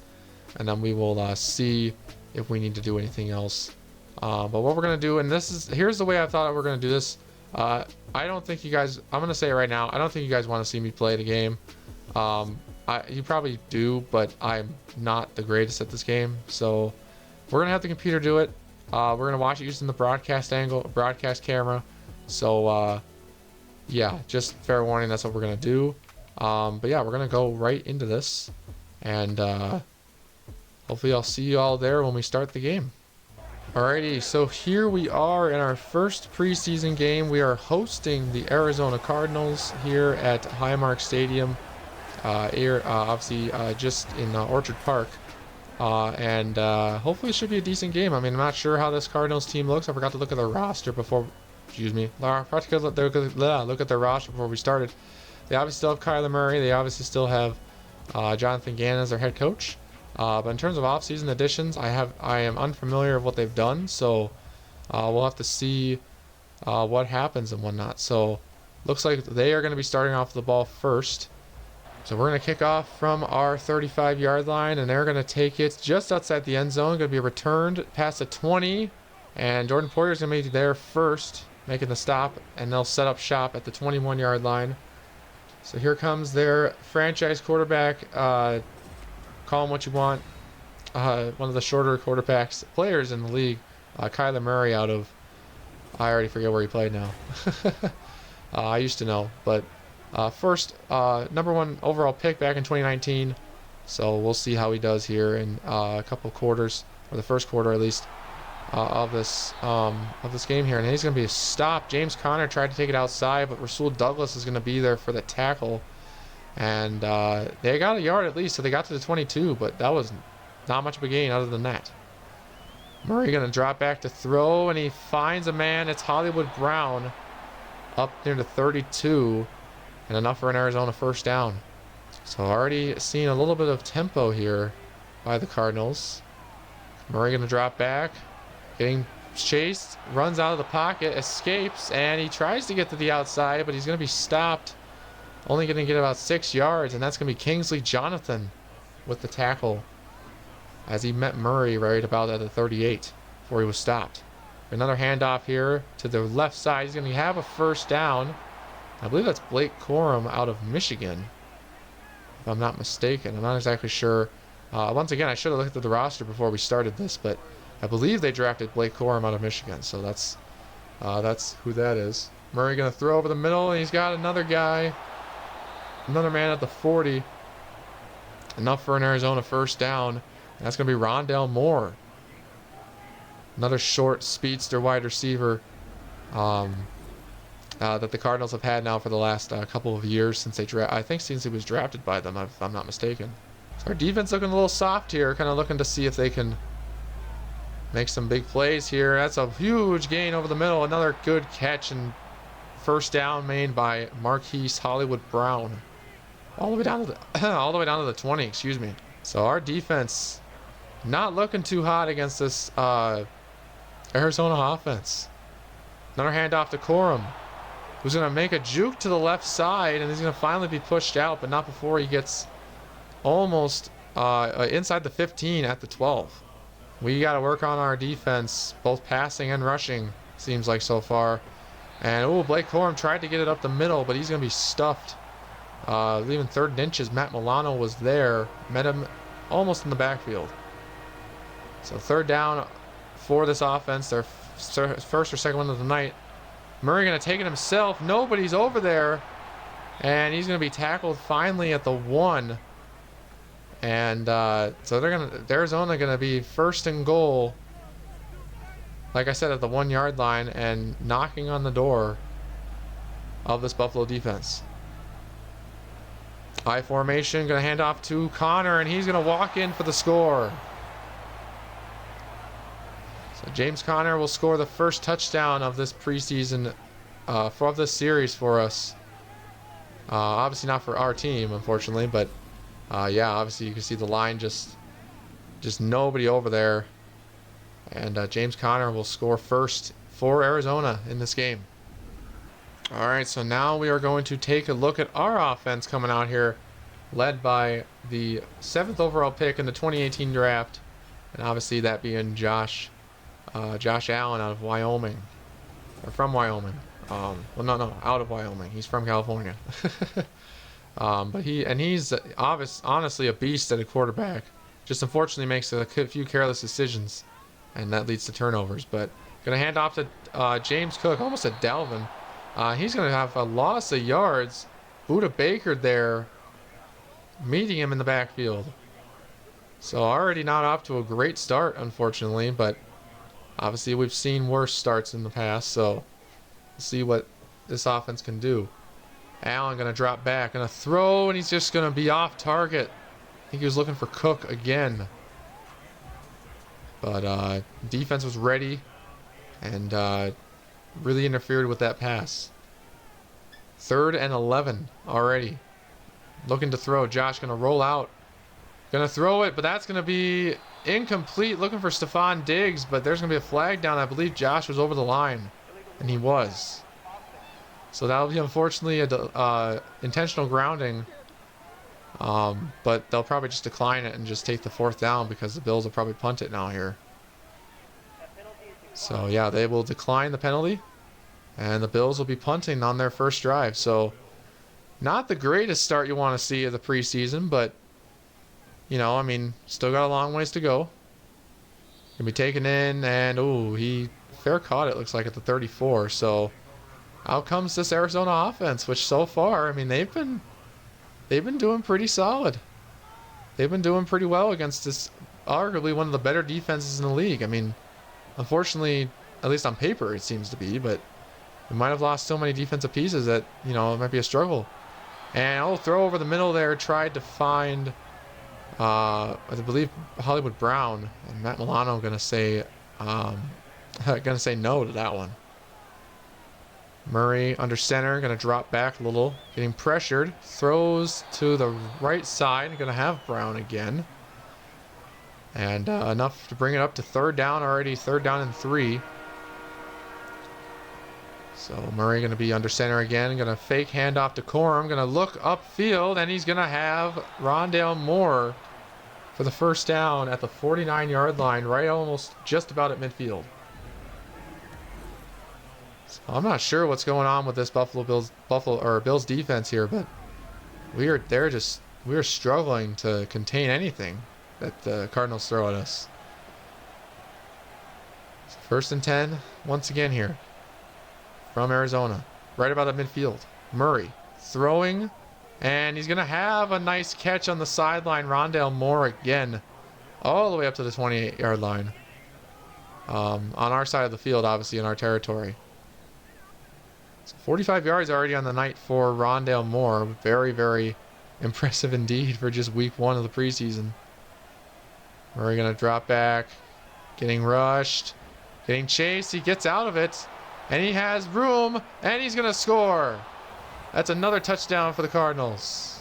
[SPEAKER 1] and then we will see if we need to do anything else. But what we're gonna do, and here's the way I thought we're gonna do this. I don't think you guys. I'm gonna say it right now. I don't think you guys want to see me play the game. You probably do, but I'm not the greatest at this game, so we're gonna have the computer do it. We're gonna watch it using the broadcast camera. So, yeah, just fair warning, that's what we're going to do. But yeah, we're going to go right into this. And hopefully I'll see you all there when we start the game. Alrighty, so here we are in our first preseason game. We are hosting the Arizona Cardinals here at Highmark Stadium. Obviously, just in Orchard Park. And hopefully it should be a decent game. I mean, I'm not sure how this Cardinals team looks. I forgot to look at their roster before... Excuse me. Look at their roster before we started. They obviously still have Kyler Murray. They obviously still have Jonathan Gannon as their head coach. But in terms of offseason additions, I am unfamiliar with what they've done. So we'll have to see what happens and whatnot. So looks like they are going to be starting off the ball first. So we're going to kick off from our 35-yard line, and they're going to take it just outside the end zone. Going to be returned past the 20, and Jordan Poyer is going to be there first, making the stop, and they'll set up shop at the 21-yard line. So here comes their franchise quarterback. Call him what you want. One of the shorter players in the league, Kyler Murray out of... I already forget where he played now. I used to know, but first, number 1 overall pick back in 2019. So we'll see how he does here in a couple quarters, or the first quarter at least. Of this game here, and he's going to be a stop. James Conner tried to take it outside, but Rasul Douglas is going to be there for the tackle, and they got a yard at least, so they got to the 22, but that was not much of a gain other than that. Murray going to drop back to throw, and he finds a man. It's Hollywood Brown up near the 32, and enough for an Arizona first down. So already seeing a little bit of tempo here by the Cardinals. Murray going to drop back. Getting chased, runs out of the pocket, escapes, and he tries to get to the outside, but he's going to be stopped. Only going to get about 6 yards, and that's going to be Kingsley Jonathan with the tackle as he met Murray right about at the 38 before he was stopped. Another handoff here to the left side. He's going to have a first down. I believe that's Blake Corum out of Michigan, if I'm not mistaken. I'm not exactly sure. Once again, I should have looked at the roster before we started this, but I believe they drafted Blake Corum out of Michigan, so that's who that is. Murray going to throw over the middle, and he's got another guy, another man at the 40. Enough for an Arizona first down. And that's going to be Rondale Moore, another short speedster wide receiver that the Cardinals have had now for the last couple of years since since he was drafted by them, if I'm not mistaken. So our defense looking a little soft here, kind of looking to see if they can make some big plays here. That's a huge gain over the middle. Another good catch and first down made by Marquise Hollywood Brown. All the way down to the 20, excuse me. So our defense not looking too hot against this Arizona offense. Another handoff to Corum, who's going to make a juke to the left side, and he's going to finally be pushed out, but not before he gets almost inside the 15 at the 12. We got to work on our defense, both passing and rushing, seems like so far. And, oh, Blake Corum tried to get it up the middle, but he's going to be stuffed. Leaving 3rd and inches. Matt Milano was there. Met him almost in the backfield. So 3rd down for this offense. Their first or second one of the night. Murray going to take it himself. Nobody's over there. And he's going to be tackled finally at the 1. And so Arizona going to be 1st and goal. Like I said, at the 1 yard line and knocking on the door of this Buffalo defense. High formation, going to hand off to Connor, and he's going to walk in for the score. So James Conner will score the first touchdown of this preseason, for this series for us. Obviously not for our team, unfortunately, but yeah, obviously you can see the line just nobody over there. And James Conner will score first for Arizona in this game. All right, so now we are going to take a look at our offense coming out here, led by the 7th overall pick in the 2018 draft, and obviously that being Josh Allen out of Wyoming, or from Wyoming. Well, no, out of Wyoming. He's from California. But he's honestly a beast at a quarterback. Just unfortunately makes a few careless decisions, and that leads to turnovers. But gonna hand off to James Cook, almost a Dalvin. He's going to have a loss of yards. Buda Baker there, meeting him in the backfield. So already not off to a great start, unfortunately, but obviously we've seen worse starts in the past, so we'll see what this offense can do. Allen going to drop back, going to throw, and he's just going to be off target. I think he was looking for Cook again. But defense was ready, and really interfered with that pass. 3rd and 11 already. Looking to throw. Josh going to roll out. Going to throw it, but that's going to be incomplete. Looking for Stephon Diggs, but there's going to be a flag down. I believe Josh was over the line, and he was. So that'll be unfortunately a intentional grounding. But they'll probably just decline it and just take the 4th down because the Bills will probably punt it now here. So yeah, they will decline the penalty, and the Bills will be punting on their first drive. So not the greatest start you want to see of the preseason, but you know, I mean, still got a long ways to go. Gonna be taken in, and ooh, he fair caught it, looks like, at the 34. So out comes this Arizona offense, which so far, I mean, they've been doing pretty solid. They've been doing pretty well against this arguably one of the better defenses in the league. I mean, unfortunately, at least on paper, it seems to be, but we might have lost so many defensive pieces that, you know, it might be a struggle. And I'll throw over the middle there, tried to find, I believe, Hollywood Brown, and Matt Milano gonna say no to that one. Murray under center, gonna drop back a little, getting pressured, throws to the right side, gonna have Brown again. And enough to bring it up to 3rd down already, 3rd down and 3. So Murray going to be under center again, going to fake handoff to Corum, going to look upfield, and he's going to have Rondale Moore for the 1st down at the 49-yard line, right almost just about at midfield. So I'm not sure what's going on with this Bills defense here, but we are struggling to contain anything that the Cardinals throw at us. So 1st and 10 once again here from Arizona, right about the midfield. Murray throwing, and he's gonna have a nice catch on the sideline. Rondale Moore again, all the way up to the 28-yard line, on our side of the field, obviously in our territory. So 45 yards already on the night for Rondale Moore. Very, very impressive indeed for just week 1 of the preseason. Murray going to drop back, getting rushed, getting chased. He gets out of it, and he has room, and he's going to score. That's another touchdown for the Cardinals.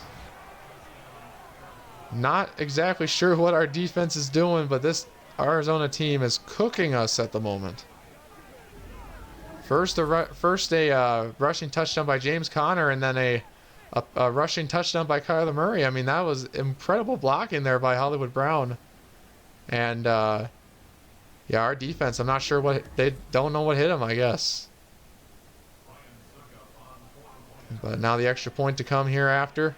[SPEAKER 1] Not exactly sure what our defense is doing, but this Arizona team is cooking us at the moment. First a rushing touchdown by James Conner, and then a a rushing touchdown by Kyler Murray. I mean, that was incredible blocking there by Hollywood Brown. And yeah, our defense, I'm not sure what they don't know what hit him, I guess. But now the extra point to come here after.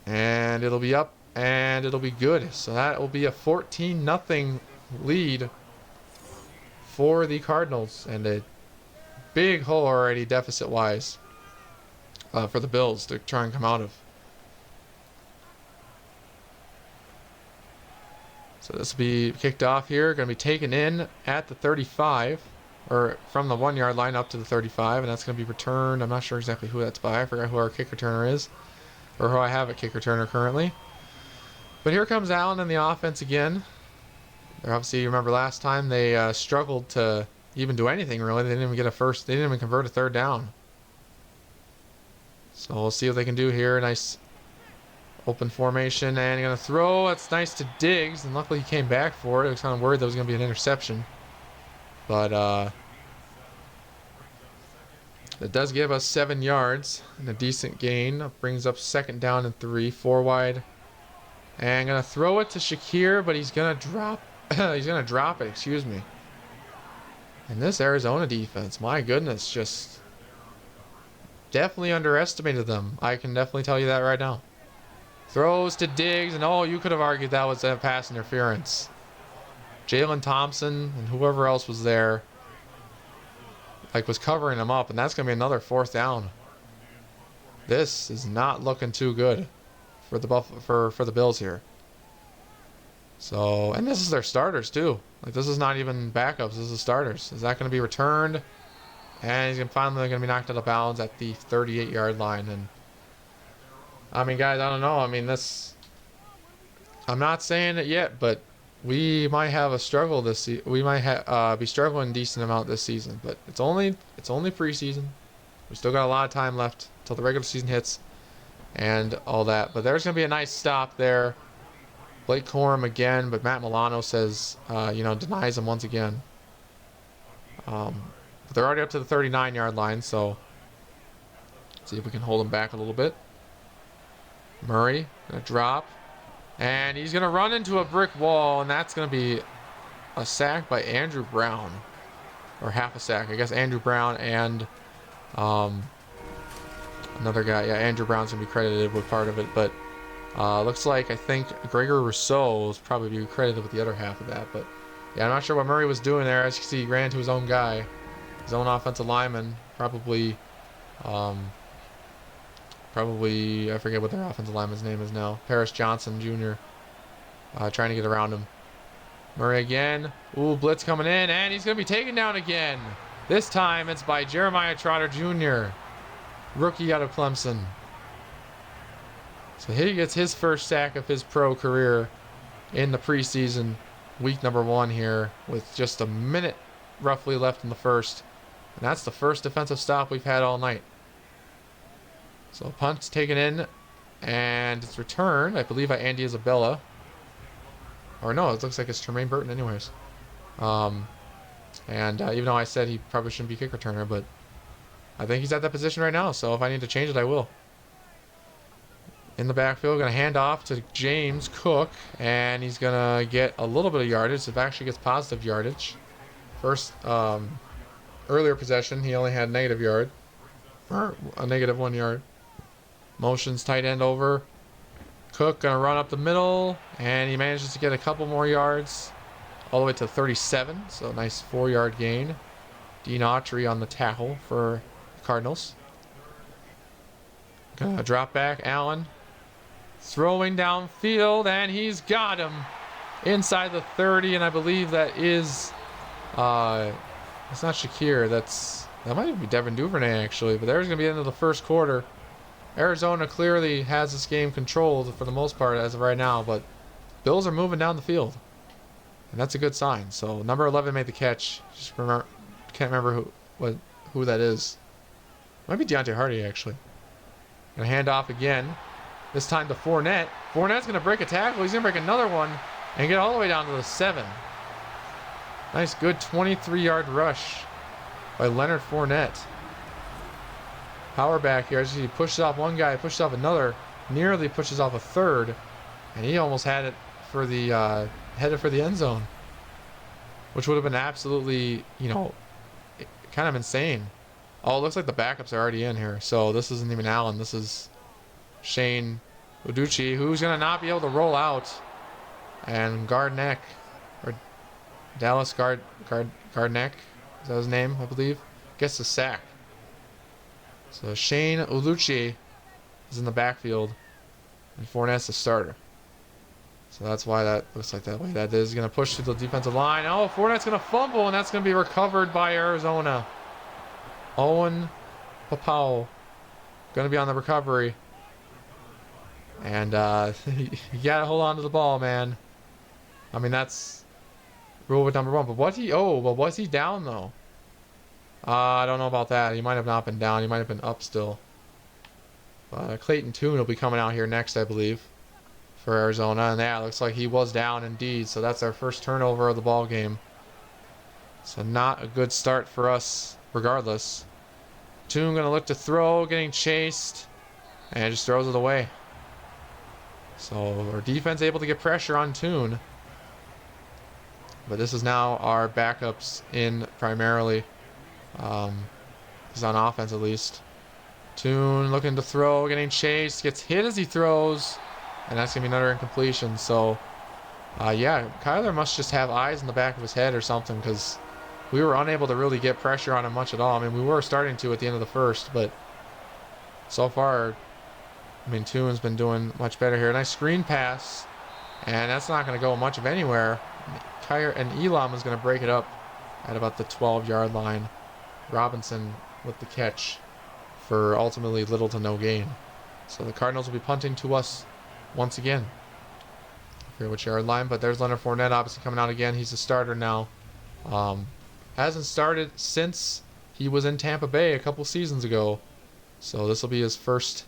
[SPEAKER 1] And it'll be up and it'll be good. So that will be a 14-0 lead for the Cardinals, and a big hole already deficit-wise for the Bills to try and come out of. So this will be kicked off here. Going to be taken in at the 35, or from the 1 yard line up to the 35, and that's going to be returned. I'm not sure exactly who that's by. I forgot who our kick returner is, or who I have at kick returner currently. But here comes Allen in the offense again. They're obviously, you remember last time they struggled to even do anything really. They didn't even get a first. They didn't even convert a third down. So we'll see what they can do here. Nice open formation, and going to throw. It's nice to Diggs, and luckily he came back for it. I was kind of worried that was going to be an interception, but it does give us 7 yards and a decent gain. It brings up 2nd down and 3, 4 wide, and going to throw it to Shakir, but he's going to drop. He's going to drop it. Excuse me. And this Arizona defense, my goodness, just definitely underestimated them. I can definitely tell you that right now. Throws to Diggs, and oh, you could have argued that was a pass interference. Jalen Thompson and whoever else was there, like, was covering him up, and that's going to be another 4th down. This is not looking too good for the for the Bills here. So, and this is their starters too. Like, this is not even backups. This is starters. Is that going to be returned? And he's finally going to be knocked out of bounds at the 38-yard line. And I mean, guys, I don't know. I mean, this. I'm not saying it yet, but we might have a struggle this season. We might be struggling a decent amount this season. But it's only preseason. We still got a lot of time left until the regular season hits, and all that. But there's going to be a nice stop there. Blake Corum again, but Matt Milano says, denies him once again. But they're already up to the 39-yard line, so let's see if we can hold them back a little bit. Murray gonna drop, and he's gonna run into a brick wall, and that's gonna be a sack by Andrew Brown, or half a sack, I guess. Andrew Brown and another guy. Yeah, Andrew Brown's gonna be credited with part of it, but. Looks like, I think Gregor Rousseau will probably be credited with the other half of that. But yeah, I'm not sure what Murray was doing there. As you can see, he ran into his own guy, his own offensive lineman. Probably, I forget what their offensive lineman's name is now. Paris Johnson Jr. Trying to get around him. Murray again. Ooh, blitz coming in, and he's going to be taken down again. This time it's by Jeremiah Trotter Jr., rookie out of Clemson. So he gets his first sack of his pro career in the preseason, week number 1 here, with just a minute roughly left in the first. And that's the first defensive stop we've had all night. So punt's taken in, and it's returned, I believe, by Andy Isabella. Or no, it looks like it's Tremaine Burton anyways. Even though I said he probably shouldn't be kick returner, but I think he's at that position right now, so if I need to change it, I will. In the backfield, going to hand off to James Cook, and he's going to get a little bit of yardage. It actually gets positive yardage. First, earlier possession, he only had negative yard, or a negative 1 yard. Motions tight end over. Cook going to run up the middle, and he manages to get a couple more yards, all the way to 37. So nice 4-yard gain. Dean Autry on the tackle for the Cardinals. Going to drop back, Allen. Throwing downfield, and he's got him inside the 30, and I believe that is, it's not Shakir, that might be Devin Duvernay actually, but there's going to be the end of the first quarter. Arizona clearly has this game controlled for the most part as of right now, but Bills are moving down the field, and that's a good sign. So number 11 made the catch. Can't remember who that is. Might be Deontay Hardy actually. Gonna hand off again. This time to Fournette. Fournette's gonna break a tackle. He's gonna break another one and get all the way down to the 7. Nice, good 23-yard rush by Leonard Fournette. Power back here. As he pushes off one guy, pushes off another, nearly pushes off a third, and he almost had it for the headed for the end zone, which would have been absolutely, kind of insane. Oh, it looks like the backups are already in here. So this isn't even Allen. This is Shane Uducci, who's gonna not be able to roll out, and Gardneck, or Dallas Gardneck, is that his name? I believe, gets the sack. So Shane Uducci is in the backfield, and Fournette's the starter. So that's why that looks like that way. That is going to push through the defensive line. Oh, Fournette's going to fumble, and that's going to be recovered by Arizona. Owen Papao going to be on the recovery. And you got to hold on to the ball, man. I mean, that's rule number one. But was he down, though? I don't know about that. He might have not been down. He might have been up still. Clayton Tune will be coming out here next, I believe, for Arizona. And yeah, it looks like he was down indeed. So that's our first turnover of the ball game. So not a good start for us regardless. Tune going to look to throw, getting chased, and just throws it away. So our defense able to get pressure on Tune. But this is now our backups in primarily. He's on offense at least. Tune looking to throw, getting chased, gets hit as he throws, and that's gonna be another incompletion. So yeah, Kyler must just have eyes in the back of his head or something, because we were unable to really get pressure on him much at all. I mean, we were starting to at the end of the first, but so far, I mean, Tune's been doing much better here. Nice screen pass, and that's not going to go much of anywhere. And Elam is going to break it up at about the 12-yard line. Robinson with the catch for ultimately little to no gain. So the Cardinals will be punting to us once again. I forget which yard line, but there's Leonard Fournette obviously coming out again. He's the starter now. Hasn't started since he was in Tampa Bay a couple seasons ago. So this will be his first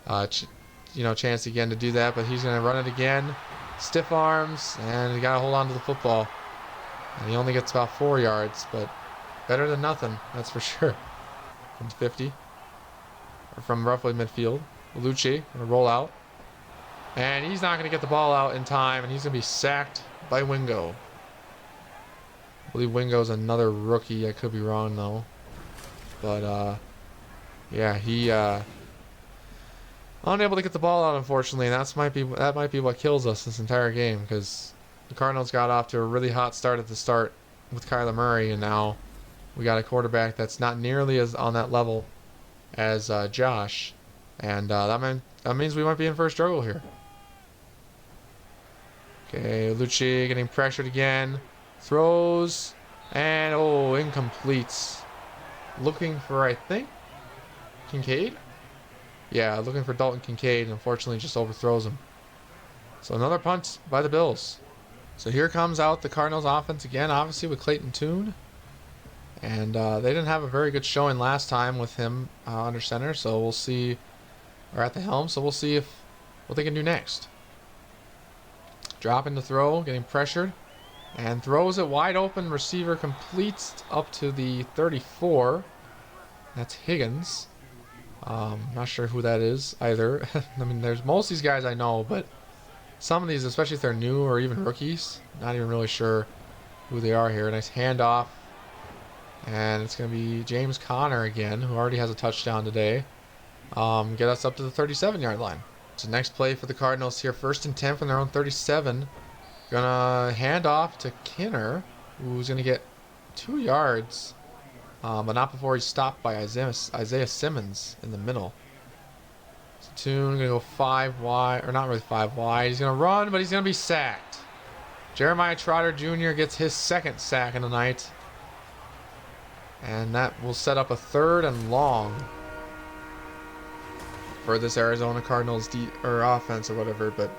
[SPEAKER 1] chance again to do that, but he's going to run it again. Stiff arms, and you got to hold on to the football. And he only gets about 4 yards, but better than nothing, that's for sure. From 50, or from roughly midfield. Lucci going to roll out. And he's not going to get the ball out in time, and he's going to be sacked by Wingo. I believe Wingo's another rookie. I could be wrong, though. But, yeah, he unable to get the ball out, unfortunately, and that might be what kills us this entire game, because the Cardinals got off to a really hot start at the start with Kyler Murray, and now we got a quarterback that's not nearly as on that level as Josh, and that means we might be in for a struggle here. Okay, Lucci getting pressured again, throws, and incomplete. Looking for, I think, Kincaid? Yeah, looking for Dalton Kincaid, and unfortunately just overthrows him. So another punt by the Bills. So here comes out the Cardinals offense again, obviously with Clayton Tune. And they didn't have a very good showing last time with him under center, so we'll see, or at the helm, so we'll see what they can do next. Dropping the throw, getting pressured, and throws it wide open. Receiver completes up to the 34. That's Higgins. Not sure who that is either. I mean, there's most of these guys I know, but some of these, especially if they're new or even rookies, not even really sure who they are here. Nice handoff. And it's going to be James Conner again, who already has a touchdown today. Get us up to the 37-yard line. So next play for the Cardinals here. 1st and 10 from their own 37. Gonna hand off to Kinner, who's going to get 2 yards. But not before he's stopped by Isaiah Simmons in the middle. So Tune going to go 5 wide, or not really 5 wide. He's going to run, but he's going to be sacked. Jeremiah Trotter Jr. gets his 2nd sack of the night. And that will set up a 3rd and long for this Arizona Cardinals offense or whatever. But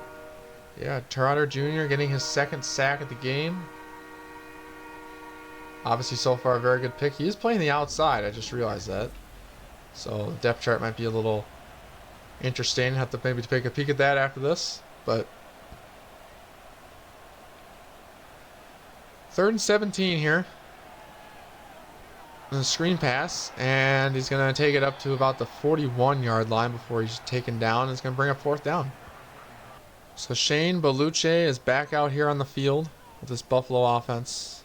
[SPEAKER 1] yeah, Trotter Jr. getting his 2nd sack of the game. Obviously, so far, a very good pick. He is playing the outside. I just realized that. So, the depth chart might be a little interesting. Have to maybe take a peek at that after this. But 3rd and 17 here. And a screen pass, and he's going to take it up to about the 41-yard line before he's taken down. And it's going to bring up 4th down. So Shane Beluche is back out here on the field with this Buffalo offense.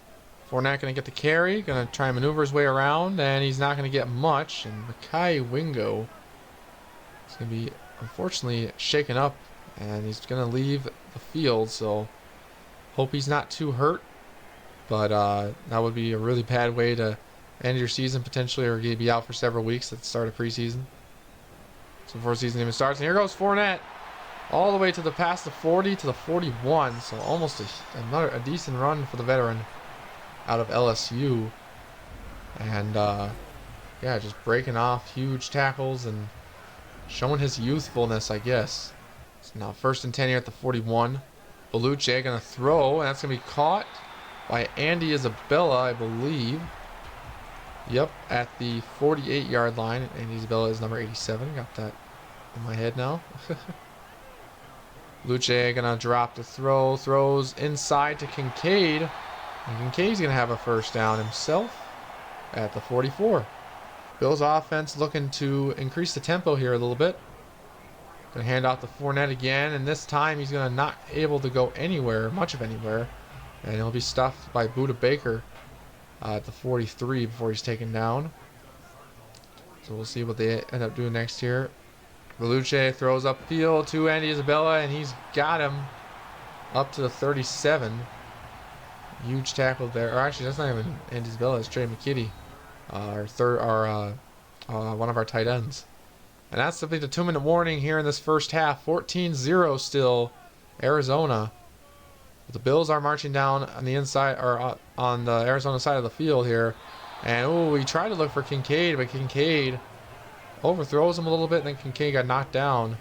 [SPEAKER 1] Fournette going to get the carry, going to try and maneuver his way around, and he's not going to get much. And Mekhi Wingo is going to be, unfortunately, shaken up, and he's going to leave the field. So hope he's not too hurt, but that would be a really bad way to end your season potentially, or be out for several weeks at the start of preseason. So before the season even starts, and here goes Fournette. All the way to the past the 40 to the 41, so almost a decent run for the veteran out of LSU. And yeah, just breaking off huge tackles and showing his youthfulness, I guess. So now 1st and 10 here at the 41. Beluche gonna throw, and that's gonna be caught by Andy Isabella, I believe. Yep, at the 48-yard line. Andy Isabella is number 87. Got that in my head now. Beluche gonna drop the throw, throws inside to Kincaid, and Kincaid's gonna have a 1st down himself at the 44. Bills offense looking to increase the tempo here a little bit. Gonna hand off to Fournette again, and this time he's gonna not able to go anywhere, much of anywhere, and he'll be stuffed by Budda Baker at the 43 before he's taken down. So we'll see what they end up doing next here. Beluche throws upfield to Andy Isabella, and he's got him up to the 37. Huge tackle there. Or actually, that's not even Andy Isabella. It's Trey McKitty, one of our tight ends. And that's simply the 2-minute warning here in this first half. 14-0 still, Arizona. But the Bills are marching down on the inside, or on the Arizona side of the field here. And we tried to look for Kincaid, but Kincaid overthrows him a little bit, and then Kincaid got knocked down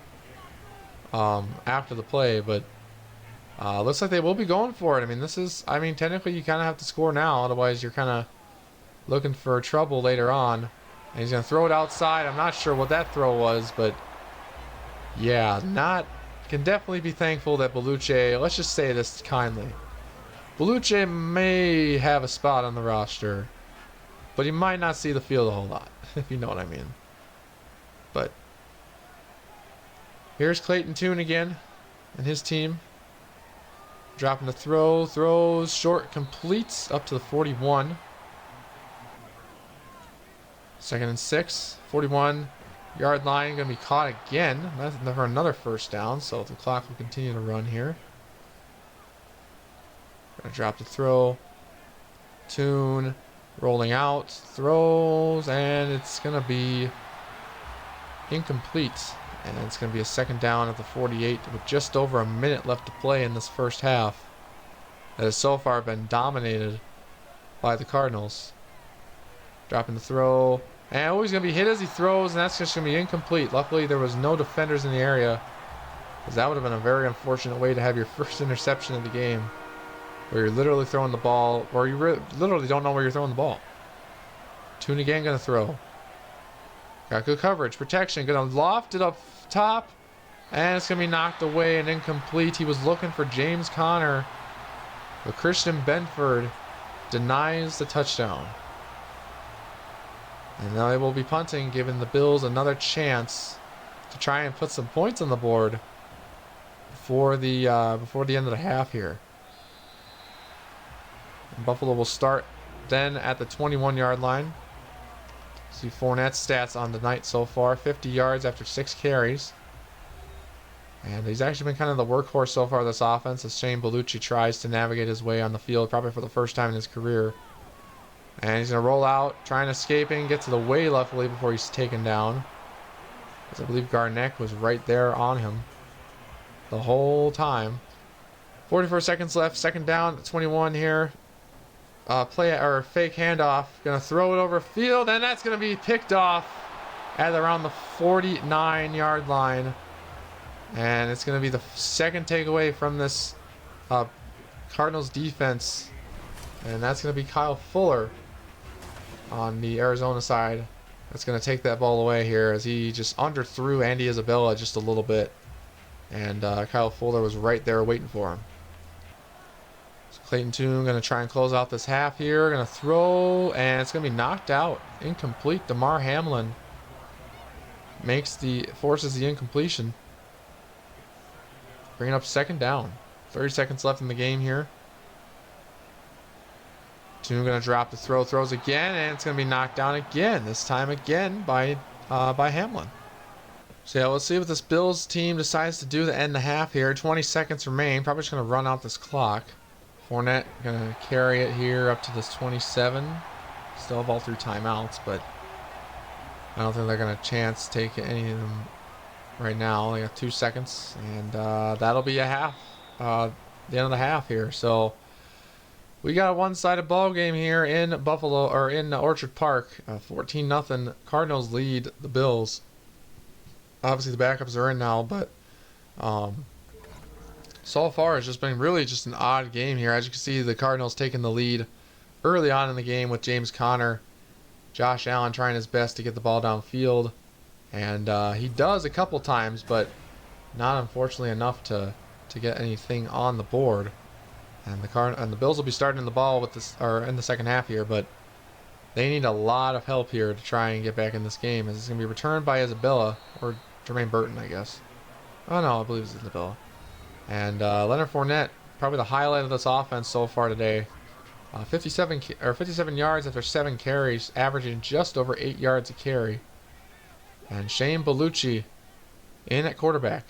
[SPEAKER 1] after the play. But looks like they will be going for it. I mean, technically you kind of have to score now, otherwise you're kind of looking for trouble later on. And he's going to throw it outside. I'm not sure what that throw was, but yeah, can definitely be thankful that Beluche, let's just say this kindly, Beluche may have a spot on the roster, but he might not see the field a whole lot, if you know what I mean. But here's Clayton Tune again and his team. Dropping the throw, throws short, completes up to the 41. 2nd and 6, 41-yard line, going to be caught again. That's never another 1st down, so the clock will continue to run here. Going to drop the throw. Tune rolling out, throws, and it's going to be incomplete. And it's going to be a 2nd down at the 48 with just over a minute left to play in this first half. That has so far been dominated by the Cardinals. Dropping the throw. And he's going to be hit as he throws, and that's just going to be incomplete. Luckily, there was no defenders in the area, because that would have been a very unfortunate way to have your first interception of the game, where you're literally throwing the ball, or you literally don't know where you're throwing the ball. Tune again, going to throw. Got good coverage, protection, going to loft it up top, and it's going to be knocked away and incomplete. He was looking for James Conner, but Christian Benford denies the touchdown. And now they will be punting, giving the Bills another chance to try and put some points on the board before the end of the half here. And Buffalo will start then at the 21-yard line. See Fournette's stats on the night so far: 50 yards after 6 carries. And he's actually been kind of the workhorse so far of this offense, as Shane Beluche tries to navigate his way on the field, probably for the first time in his career. And he's going to roll out, trying escaping, get to the way luckily before he's taken down. Because I believe Garnett was right there on him the whole time. 44 seconds left, 2nd down, 21 here. Fake handoff. Going to throw it over field, and that's going to be picked off at around the 49-yard line. And it's going to be the 2nd takeaway from this Cardinals defense. And that's going to be Kyle Fuller on the Arizona side. That's going to take that ball away here, as he just underthrew Andy Isabella just a little bit. And Kyle Fuller was right there waiting for him. Clayton Tune going to try and close out this half here. Going to throw, and it's going to be knocked out. Incomplete. DeMar Hamlin forces the incompletion. Bringing up second down. 30 seconds left in the game here. Tune going to drop the throw. Throws again, and it's going to be knocked down again. This time again by Hamlin. So yeah, let's see what this Bills team decides to do to end the half here. 20 seconds remain. Probably just going to run out this clock. Fournette going to carry it here up to this 27. Still have all through timeouts, but I don't think they're going to chance take any of them right now. They got 2 seconds, and that'll be a half. The end of the half here. So we got a one-sided ball game here in Buffalo, or in Orchard Park. 14-0 Cardinals lead the Bills. Obviously the backups are in now, but so far it's just been really just an odd game here. As you can see, the Cardinals taking the lead early on in the game with James Conner. Josh Allen trying his best to get the ball downfield, and he does a couple times, but not unfortunately enough to get anything on the board. And the Bills will be starting the ball with this, or in the second half here, but they need a lot of help here to try and get back in this game, as it's going to be returned by Isabella, or Jermaine Burton, I guess. Oh no, I believe it's Isabella. And Leonard Fournette, probably the highlight of this offense so far today. 57 yards after 7 carries, averaging just over 8 yards a carry. And Shane Bellucci in at quarterback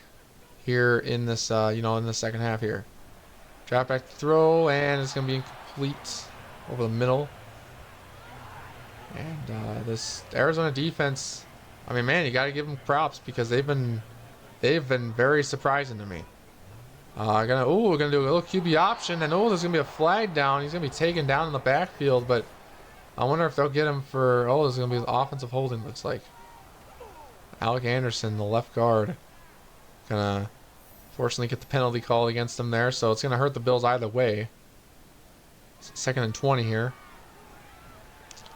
[SPEAKER 1] here in this, in the second half here. Drop back throw, and it's going to be incomplete over the middle. And this Arizona defense, I mean, man, you got to give them props, because they've been very surprising to me. We're gonna do a little QB option, and there's gonna be a flag down. He's gonna be taken down in the backfield, but I wonder if they'll get him for. There's gonna be offensive holding. Looks like Alec Anderson, the left guard, gonna fortunately get the penalty call against him there, so it's gonna hurt the Bills either way. Second and 20 here.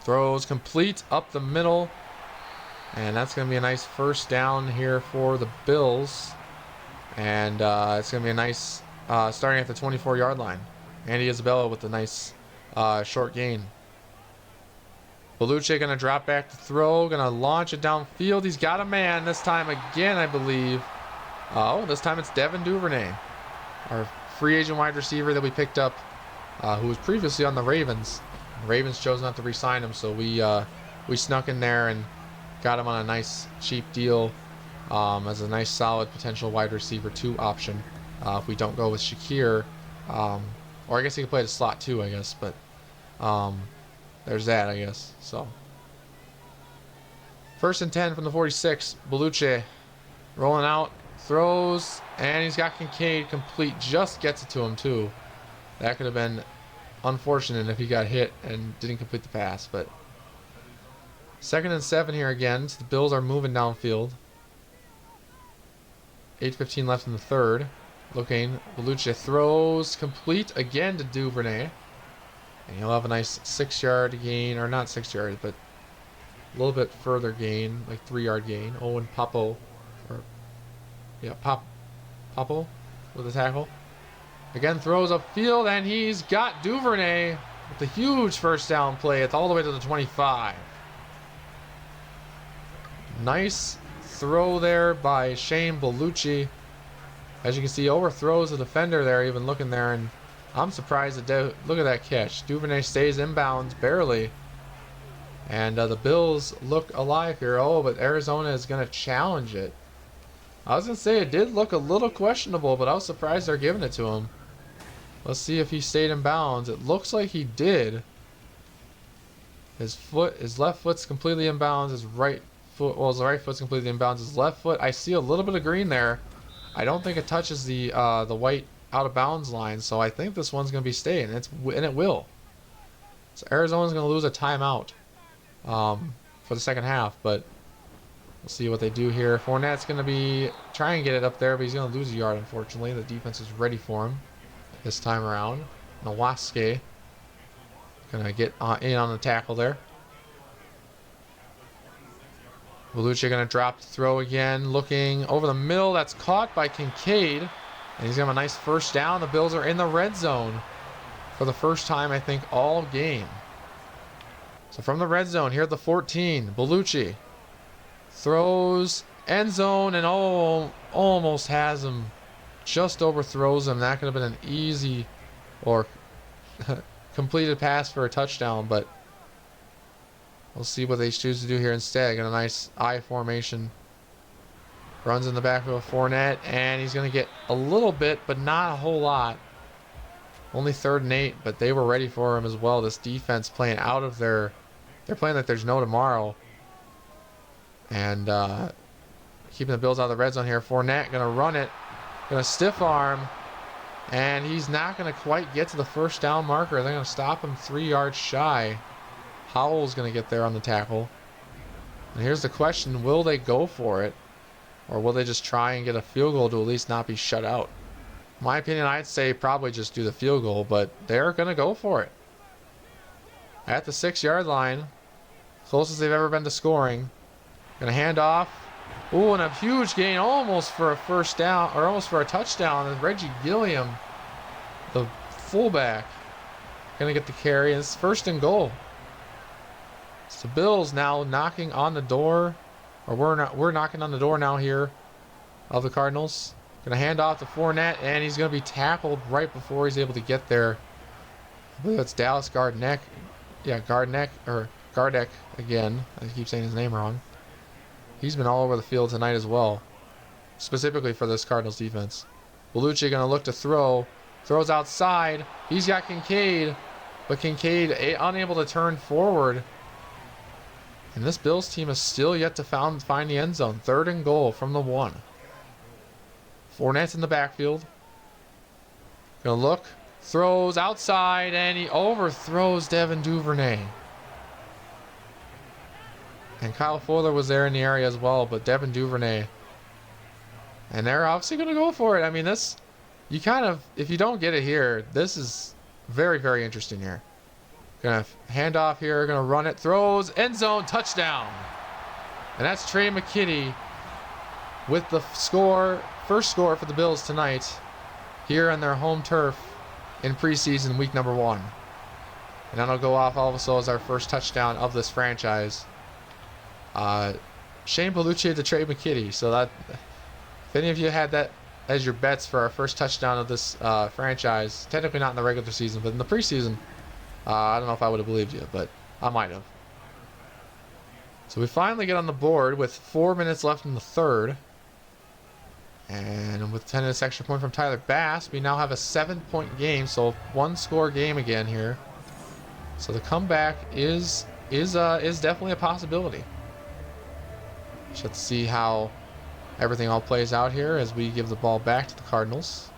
[SPEAKER 1] Throws complete up the middle, and that's gonna be a nice first down here for the Bills. And it's going to be a nice starting at the 24-yard line. Andy Isabella with a nice short gain. Bellucci going to drop back to throw. Going to launch it downfield. He's got a man this time again, I believe. This time it's Devin Duvernay, our free agent wide receiver that we picked up, who was previously on the Ravens. The Ravens chose not to re-sign him, so we snuck in there and got him on a nice cheap deal. As a nice solid potential wide receiver 2 option if we don't go with Shakir, or I guess he could play the slot too, I guess, but there's that, I guess. So first and 10 from the 46. Bellucci rolling out, throws, and he's got Kincaid complete. Just gets it to him too. That could have been unfortunate if he got hit and didn't complete the pass. But second and 7 here again. So the Bills are moving downfield. 8:15 left in the third. Looking, Bellucci throws complete again to Duvernay, and he'll have a nice 6-yard gain, or not 6 yards, but a little bit further gain, like 3-yard gain. Owen Popo, Popo with the tackle. Again, throws upfield, and he's got Duvernay with a huge first down play. It's all the way to the 25. Nice throw there by Shane Bellucci. As you can see, overthrows the defender there, even looking there, and I'm surprised that look at that catch. Duvernay stays inbounds barely, and the Bills look alive here. But Arizona is going to challenge it. I was going to say it did look a little questionable, but I was surprised they're giving it to him. Let's see if he stayed in bounds. It looks like he did. His left foot's completely in bounds. His right foot's completely in bounds. His left foot, I see a little bit of green there. I don't think it touches the white out of bounds line, so I think this one's going to be staying, and it will. So Arizona's going to lose a timeout for the second half, but we'll see what they do here. Fournette's going to be trying to get it up there, but he's going to lose a yard, unfortunately. The defense is ready for him this time around. Nowaske going to get in on the tackle there. Bellucci going to drop the throw again, looking over the middle. That's caught by Kincaid, and he's going to have a nice first down. The Bills are in the red zone. for the first time, I think, all game. So from the red zone, here at the 14, Bellucci throws end zone and almost has him. Just overthrows him. That could have been an easy or completed pass for a touchdown, but we'll see what they choose to do here instead. Got a nice I formation. Runs in the back of a Fournette, and he's going to get a little bit, but not a whole lot. Only 3rd and 8, but they were ready for him as well. This defense playing out of their... They're playing like there's no tomorrow. And keeping the Bills out of the red zone here. Fournette going to run it. Going to stiff arm. And he's not going to quite get to the first down marker. They're going to stop him 3 yards shy. Howell's going to get there on the tackle. And here's the question. Will they go for it? Or will they just try and get a field goal to at least not be shut out? In my opinion, I'd say probably just do the field goal, but they're going to go for it. At the 6-yard line, closest they've ever been to scoring. Going to hand off. Ooh, and a huge gain almost for a first down, or almost for a touchdown. And Reggie Gilliam, the fullback, going to get the carry. And it's 1st and goal. It's the Bills now knocking on the door. Or we're knocking on the door now here of the Cardinals. Going to hand off to Fournette, and he's going to be tackled right before he's able to get there. I believe that's Dallas Gardneck. Yeah, Gardeck again. I keep saying his name wrong. He's been all over the field tonight as well, specifically for this Cardinals defense. Bellucci going to look to throw. Throws outside. He's got Kincaid, but Kincaid unable to turn forward. And this Bills team is still yet to find the end zone. 3rd and goal from the 1. Fournette's in the backfield. Gonna look. Throws outside, and he overthrows Devin Duvernay. And Kyle Fuller was there in the area as well, but Devin Duvernay. And they're obviously gonna go for it. I mean, this, you kind of, if you don't get it here, this is very, very interesting here. Gonna hand off here, gonna run it, throws, end zone, touchdown. And that's Trey McKitty with the score, first score for the Bills tonight here on their home turf in preseason week number 1. And that'll go off also as our first touchdown of this franchise. Shane Bellucci to Trey McKitty. So that, if any of you had that as your bets for our first touchdown of this franchise, technically not in the regular season, but in the preseason, I don't know if I would have believed you, but I might have. So we finally get on the board with 4 minutes left in the 3rd. And with 10 minutes extra point from Tyler Bass, we now have a 7-point game. So 1-score game again here. So the comeback is definitely a possibility. So let's see how everything all plays out here as we give the ball back to the Cardinals.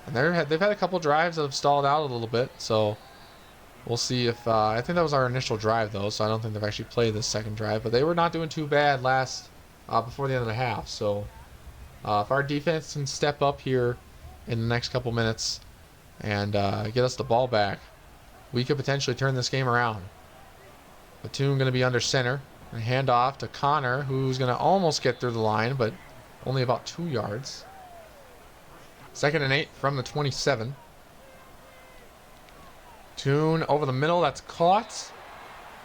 [SPEAKER 1] And they've had a couple drives that have stalled out a little bit, so we'll see if I think that was our initial drive though, so I don't think they've actually played this second drive, but they were not doing too bad before the end of the half. So if our defense can step up here in the next couple minutes and get us the ball back, we could potentially turn this game around. Batum going to be under center. And hand off to Connor, who's going to almost get through the line, but only about 2 yards. 2nd and 8 from the 27. Tune over the middle, that's caught.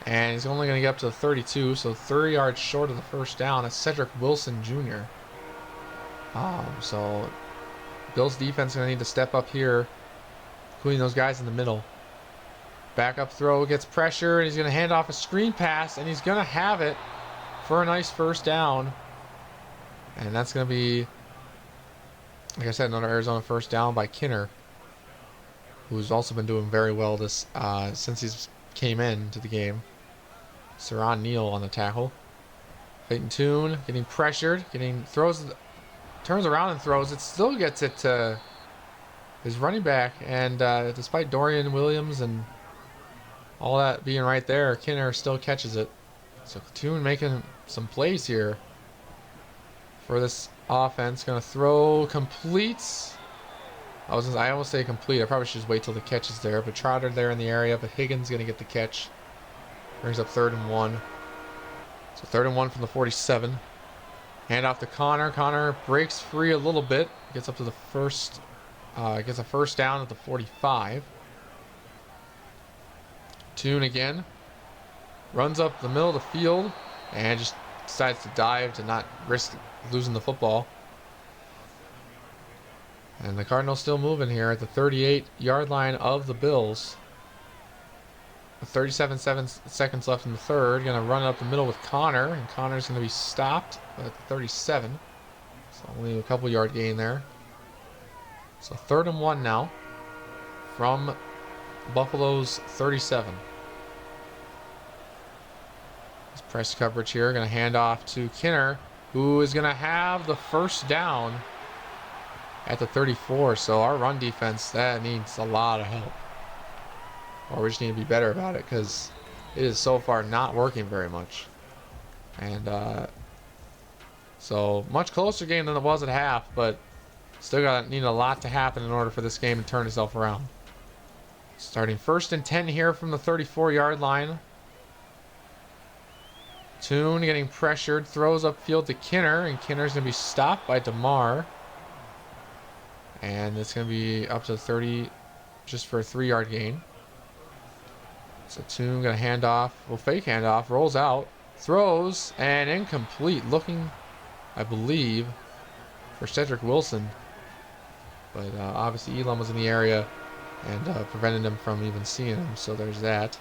[SPEAKER 1] And he's only going to get up to the 32, so 30 yards short of the first down. That's Cedric Wilson Jr. So Bills defense is going to need to step up here, including those guys in the middle. Backup throw, gets pressure, and he's going to hand off a screen pass, and he's going to have it for a nice first down. And that's going to be, like I said, another Arizona first down by Kinner, who's also been doing very well this since he's came into the game. Saron Neal on the tackle. Clayton Tune getting pressured, turns around and throws it, still gets it to his running back, and despite Dorian Williams and all that being right there, Kinner still catches it. So Tune making some plays here for this offense. Going to throw, completes. I almost say complete. I probably should just wait till the catch is there. But Trotter there in the area, but Higgins going to get the catch. Brings up 3rd and 1. So 3rd and 1 from the 47. Hand off to Connor. Connor breaks free a little bit. Gets up to the first, gets a first down at the 45. Tune again. Runs up the middle of the field and just decides to dive to not risk losing the football. And the Cardinals still moving here at the 38-yard line of the Bills. 37 seconds left in the third. Going to run up the middle with Connor, and Connor's going to be stopped at the 37. So only a couple yard gain there. So 3rd and 1 now from Buffalo's 37. This press coverage here. Going to hand off to Kinner, who is going to have the first down at the 34. So our run defense, that needs a lot of help. Or we just need to be better about it, because it is so far not working very much. And so much closer game than it was at half, but still need a lot to happen in order for this game to turn itself around. Starting 1st and 10 here from the 34-yard line. Tune getting pressured, throws upfield to Kinner, and Kinner's going to be stopped by DeMar. And it's going to be up to 30 just for a 3-yard gain. So Tune going to hand off, fake handoff, rolls out, throws, and incomplete. Looking, I believe, for Cedric Wilson. But obviously Elam was in the area and prevented him from even seeing him, so there's that.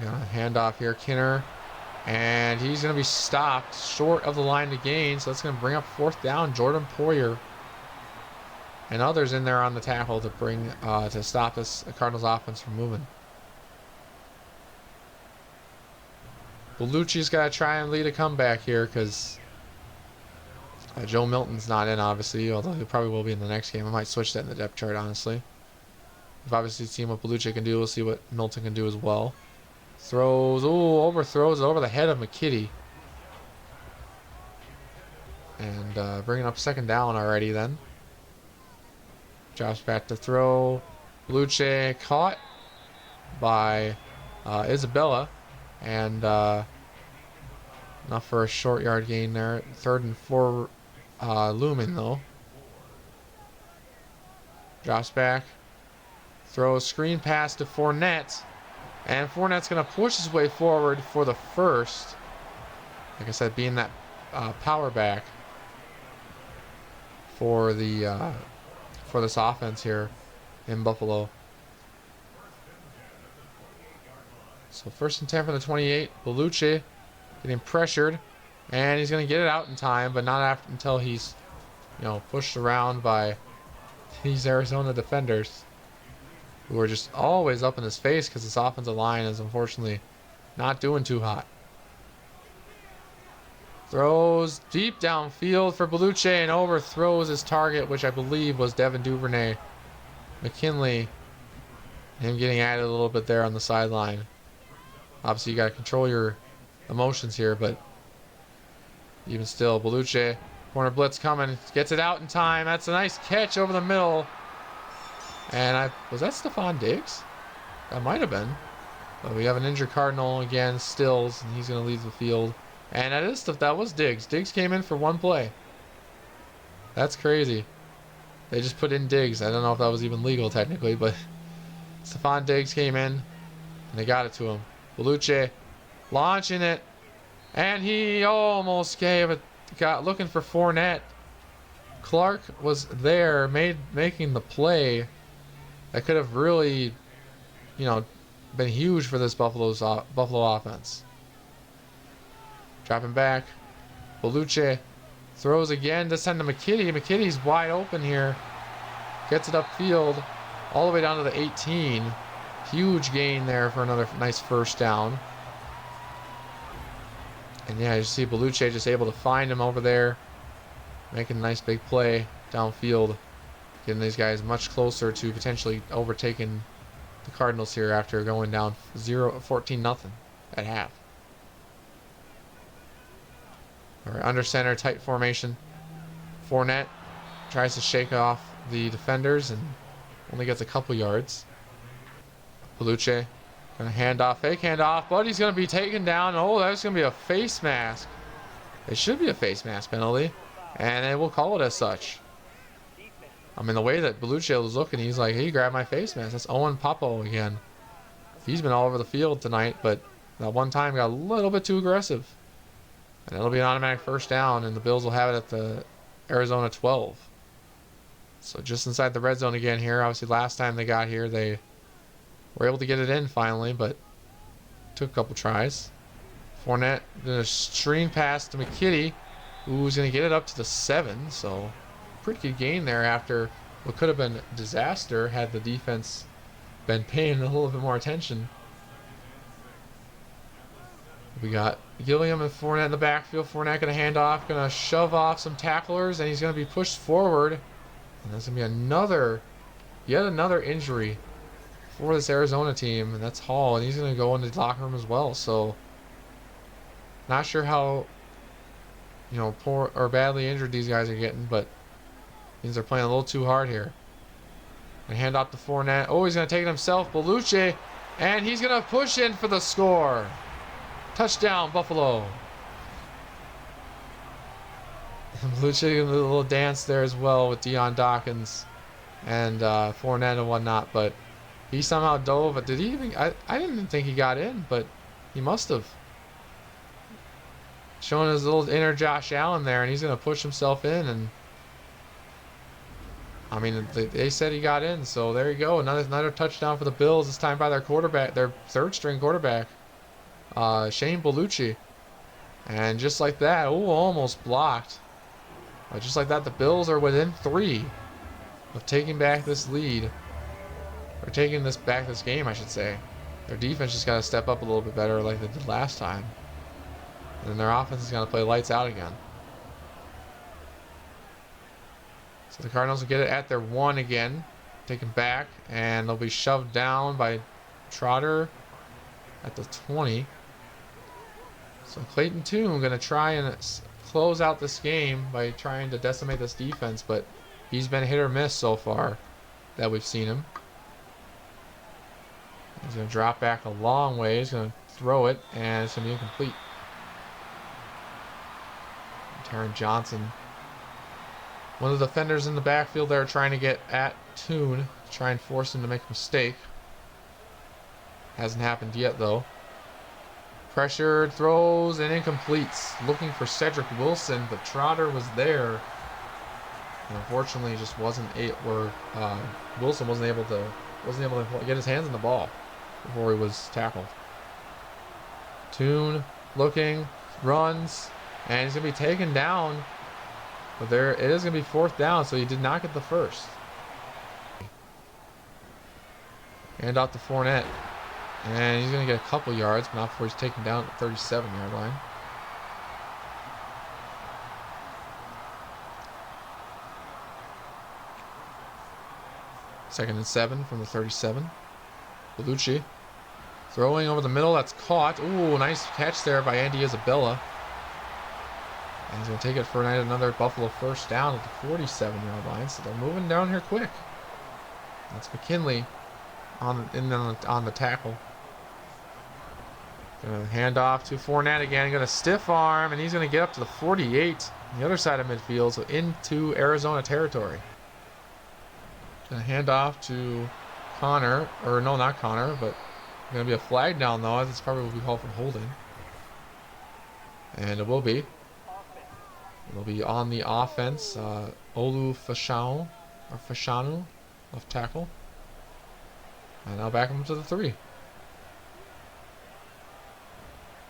[SPEAKER 1] Gonna hand off here, Kinner, and he's going to be stopped short of the line to gain, so that's going to bring up 4th down. Jordan Poyer and others in there on the tackle to bring to stop this Cardinals offense from moving. Bellucci's got to try and lead a comeback here, because Joe Milton's not in, obviously, although he probably will be in the next game. I might switch that in the depth chart, honestly. We've obviously seen what Bellucci can do. We'll see what Milton can do as well. Throws, overthrows it over the head of McKitty. And bringing up 2nd down already then. Drops back to throw. Bellucci caught by Isabella. And enough for a short yard gain there. 3rd and 4 looming though. Drops back. Throws screen pass to Fournette. And Fournette's going to push his way forward for the first. Like I said, being that power back for the for this offense here in Buffalo. So 1st and 10 from the 28. Bellucci getting pressured, and he's going to get it out in time, but not until he's, pushed around by these Arizona defenders, who are just always up in his face, because this offensive line is unfortunately not doing too hot. Throws deep downfield for Bellucci and overthrows his target, which I believe was Devin Duvernay. McKinley, him getting added a little bit there on the sideline. Obviously, you got to control your emotions here, but even still, Bellucci, corner blitz coming, gets it out in time. That's a nice catch over the middle. And was that Stephon Diggs? That might have been. But we have an injured Cardinal again, Stills, and he's going to leave the field. And that was Diggs. Diggs came in for 1 play. That's crazy. They just put in Diggs. I don't know if that was even legal technically, but Stephon Diggs came in, and they got it to him. Bellucci launching it, and he almost gave it. Got looking for Fournette. Clark was there, making the play that could have really, been huge for this Buffalo offense. Dropping back, Bellucci throws again to send to McKitty. McKitty's wide open here. Gets it upfield, all the way down to the 18. Huge gain there for another nice first down. And yeah, you see Bellucci just able to find him over there, making a nice big play downfield, getting these guys much closer to potentially overtaking the Cardinals here after going down 14-0 at half. All right, under center, tight formation. Fournette tries to shake off the defenders and only gets a couple yards. Bellucci gonna fake handoff, but he's gonna be taken down. Oh, that's gonna be a face mask. It should be a face mask penalty, and they will call it as such. I mean, the way that Bellucci was looking, he's like, "He grabbed my face mask." That's Owen Popo again. He's been all over the field tonight, but that one time got a little bit too aggressive. And it'll be an automatic first down, and the Bills will have it at the Arizona 12. So just inside the red zone again here. Obviously, last time they got here, they were able to get it in finally, but took a couple tries. Fournette did a screen pass to McKitty, who's going to get it up to the 7. So pretty good gain there after what could have been a disaster had the defense been paying a little bit more attention. We got Gilliam and Fournette in the backfield. Fournette going to hand off, going to shove off some tacklers, and he's going to be pushed forward. And there's going to be yet another injury for this Arizona team, and that's Hall, and he's going to go into the locker room as well. So, not sure how, poor or badly injured these guys are getting, but means they're playing a little too hard here. And hand off to Fournette. Oh, he's going to take it himself, Bellucci, and he's going to push in for the score. Touchdown, Buffalo. Bellucci a little dance there as well with Deion Dawkins and Fournette and whatnot, but he somehow dove. But did he even? I didn't think he got in, but he must have. Showing his little inner Josh Allen there, and he's going to push himself in. And I mean, they said he got in, so there you go. Another touchdown for the Bills. This time by their quarterback, their third-string quarterback, Shane Bellucci. And just like that, almost blocked. But just like that, the Bills are within 3 of taking back this lead. Or taking this game, I should say. Their defense just got to step up a little bit better like they did last time. And then their offense is going to play lights out again. So the Cardinals will get it at their 1 again. Taken back. And they'll be shoved down by Trotter at the 20. So Clayton Tune going to try and close out this game by trying to decimate this defense. But he's been hit or miss so far that we've seen him. He's going to drop back a long way. He's going to throw it, and it's going to be incomplete. Taron Johnson. One of the defenders in the backfield there trying to get at Tune, try and force him to make a mistake. Hasn't happened yet, though. Pressured, throws, and incompletes. Looking for Cedric Wilson, but Trotter was there. And unfortunately, just wasn't Wilson wasn't able to get his hands on the ball before he was tackled. Tune looking, runs, and he's going to be taken down. But it is going to be 4th down, so he did not get the first. Hand off to Fournette. And he's going to get a couple yards, but not before he's taken down at the 37-yard line. Second and 7 from the 37. Bellucci throwing over the middle. That's caught. Ooh, nice catch there by Andy Isabella. And he's going to take it for another Buffalo first down at the 47-yard line. So they're moving down here quick. That's McKinley on the tackle. Going to hand off to Fournette again. Going to stiff arm, and he's going to get up to the 48 on the other side of midfield, so into Arizona territory. Going to hand off to Connor, or no, not Connor, but going to be a flag down though. That's probably what we call for holding. And it will be. It'll be on the offense. Olu Fashanu, left tackle. And I'll back him to the 3.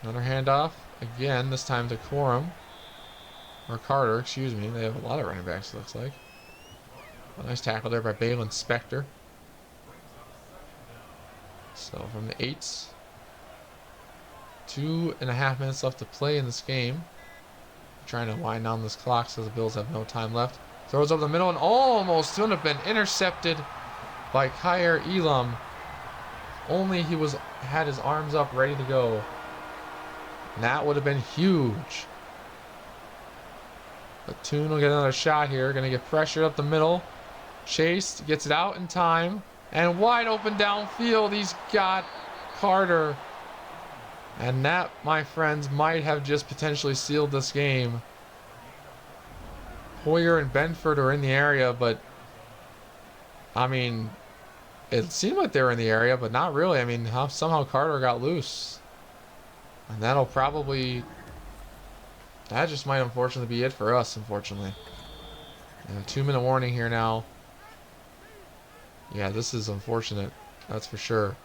[SPEAKER 1] Another handoff. Again, this time to Corum. Or Carter, excuse me. They have a lot of running backs, it looks like. A nice tackle there by Balin Spector. So from the 8s. 2.5 minutes left to play in this game. Trying to wind down this clock so the Bills have no time left. Throws over the middle and almost would have been intercepted by Kyer Elam. Only he had his arms up ready to go. And that would have been huge. But Tune will get another shot here. Going to get pressured up the middle. Chase gets it out in time. And wide open downfield. He's got Carter. And that, my friends, might have just potentially sealed this game. Hoyer and Benford are in the area, but I mean, It seemed like they were in the area, but not really. I mean, somehow Carter got loose. And that'll probably... That just might unfortunately be it for us, unfortunately. And a 2-minute warning here now. Yeah, this is unfortunate. That's for sure.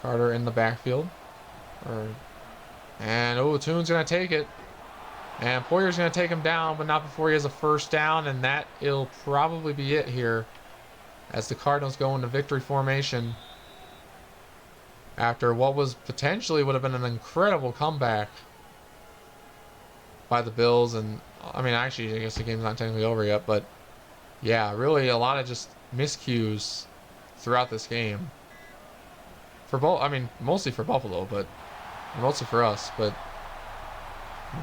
[SPEAKER 1] Carter in the backfield. And, oh, Toon's going to take it. And Poyer's going to take him down, but not before he has a first down. And that'll probably be it here as the Cardinals go into victory formation after what was potentially would have been an incredible comeback by the Bills. And, I mean, actually, I guess the game's not technically over yet, but yeah, really a lot of just miscues throughout this game. For both, I mean, mostly for Buffalo, but mostly for us. But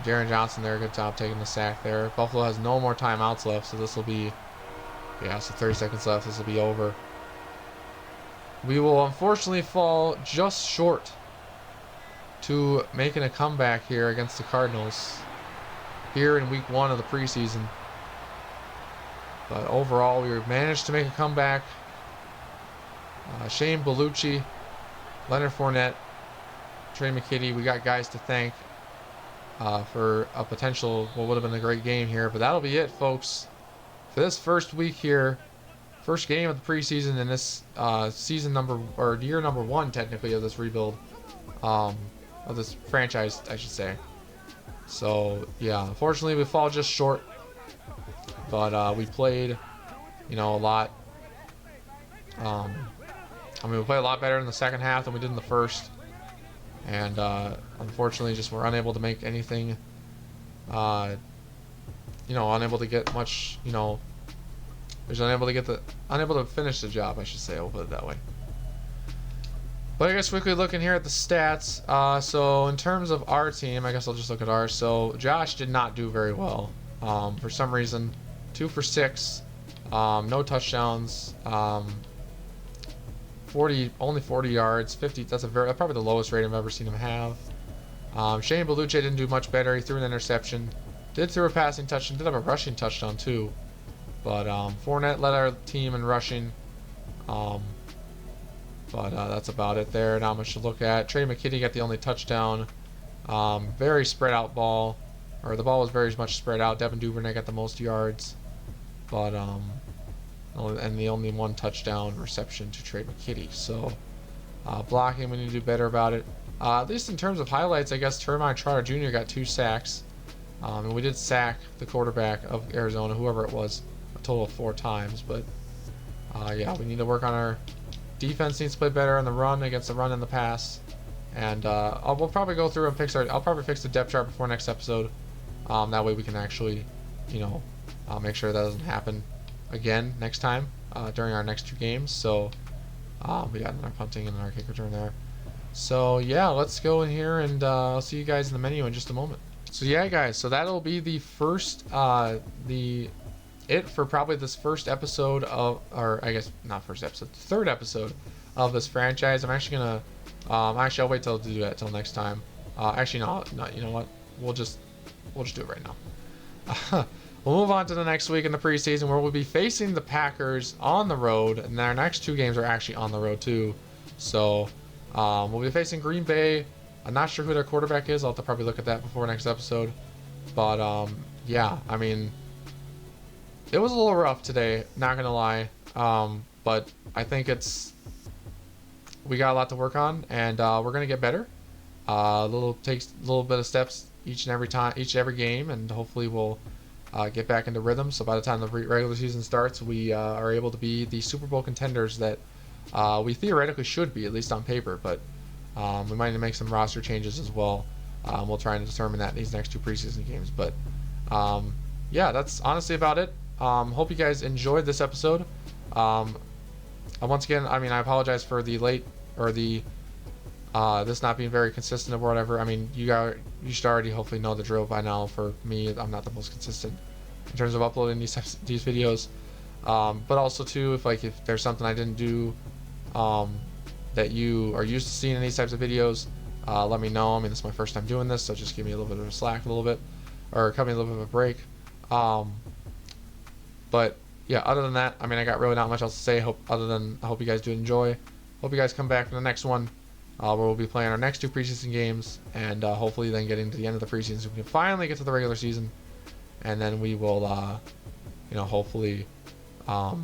[SPEAKER 1] Jaron Johnson there, good job taking the sack there. Buffalo has no more timeouts left, so this will be, yeah, so 30 seconds left. This will be over. We will unfortunately fall just short to making a comeback here against the Cardinals here in week 1 of the preseason. But overall, we managed to make a comeback. Shane Bellucci, Leonard Fournette, Trey McKitty, we got guys to thank for a potential, what would have been a great game here. But that'll be it, folks, for this first week here. First game of the preseason in this season number, or year number 1, technically, of this rebuild. Of this franchise, I should say. So, yeah, unfortunately, we fall just short. But we played, you know, a lot. I mean, we played a lot better in the second half than we did in the first. And unfortunately, just were unable to make anything, you know, unable to get much, you know, was unable to finish the job, I should say. I'll put it that way. But I guess quickly looking here at the stats. So in terms of our team, I guess I'll just look at ours. So Josh did not do very well. For some reason, 2 for 6, no touchdowns, only 40 yards, 50. That's probably the lowest rate I've ever seen him have. Shane Bellucci didn't do much better. He threw an interception, did throw a passing touchdown, did have a rushing touchdown too. But Fournette led our team in rushing. But that's about it there. Not much to look at. Trey McKitty got the only touchdown. Very spread out ball. Or the ball was very much spread out. Devin Duvernay got the most yards. But, and the only 1 touchdown reception to Trey McKitty. So, blocking, we need to do better about it. At least in terms of highlights, I guess Termine Trotter Jr. got 2 sacks. And we did sack the quarterback of Arizona, whoever it was, a total of 4 times. But, yeah, we need to work on our defense. Needs to play better on the run against the run and the pass. And we'll probably go through and I'll probably fix the depth chart before next episode. That way we can actually, you know, make sure that doesn't happen again next time during our next 2 games. So we got our punting and our kick return there. So yeah, let's go in here and I'll see you guys in the menu in just a moment. So yeah, guys, so that'll be the first it for probably this first episode of, or I guess not first episode, third episode of this franchise. I'm actually gonna actually I'll wait till to do that till next time. Actually no, you know what, we'll just do it right now. We'll move on to the next week in the preseason where we'll be facing the Packers on the road, and our next 2 games are actually on the road too. So we'll be facing Green Bay. I'm not sure who their quarterback is. I'll have to probably look at that before next episode. But yeah, I mean, it was a little rough today, not gonna lie. But I think we got a lot to work on, and we're gonna get better. Takes a little bit of steps each and every game, and hopefully we'll get back into rhythm. So by the time the regular season starts, we are able to be the Super Bowl contenders that we theoretically should be, at least on paper. But we might need to make some roster changes as well. We'll try and determine that in these next 2 preseason games. But yeah, that's honestly about it. Hope you guys enjoyed this episode. Once again, I mean, I apologize for the late, or the this not being very consistent or whatever. I mean, you should already hopefully know the drill by now. For me, I'm not the most consistent in terms of uploading these videos. But also too, if there's something I didn't do that you are used to seeing in these types of videos, let me know. I mean, this is my first time doing this, so just give me a little bit of a slack, or cut me a little bit of a break. But yeah, other than that, I mean, I got really not much else to say. I hope you guys do enjoy. Hope you guys come back for the next one, where we'll be playing our next 2 preseason games, and hopefully then getting to the end of the preseason, so we can finally get to the regular season, and then we will, hopefully, or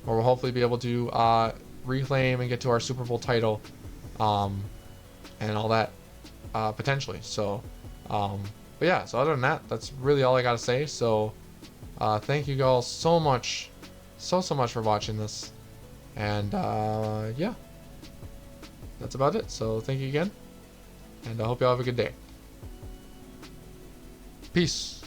[SPEAKER 1] we'll hopefully be able to reclaim and get to our Super Bowl title, and all that, potentially. So, but yeah. So other than that, that's really all I gotta say. So, thank you all so much, so much for watching this, and yeah, that's about it. So thank you again, and I hope you all have a good day. Peace.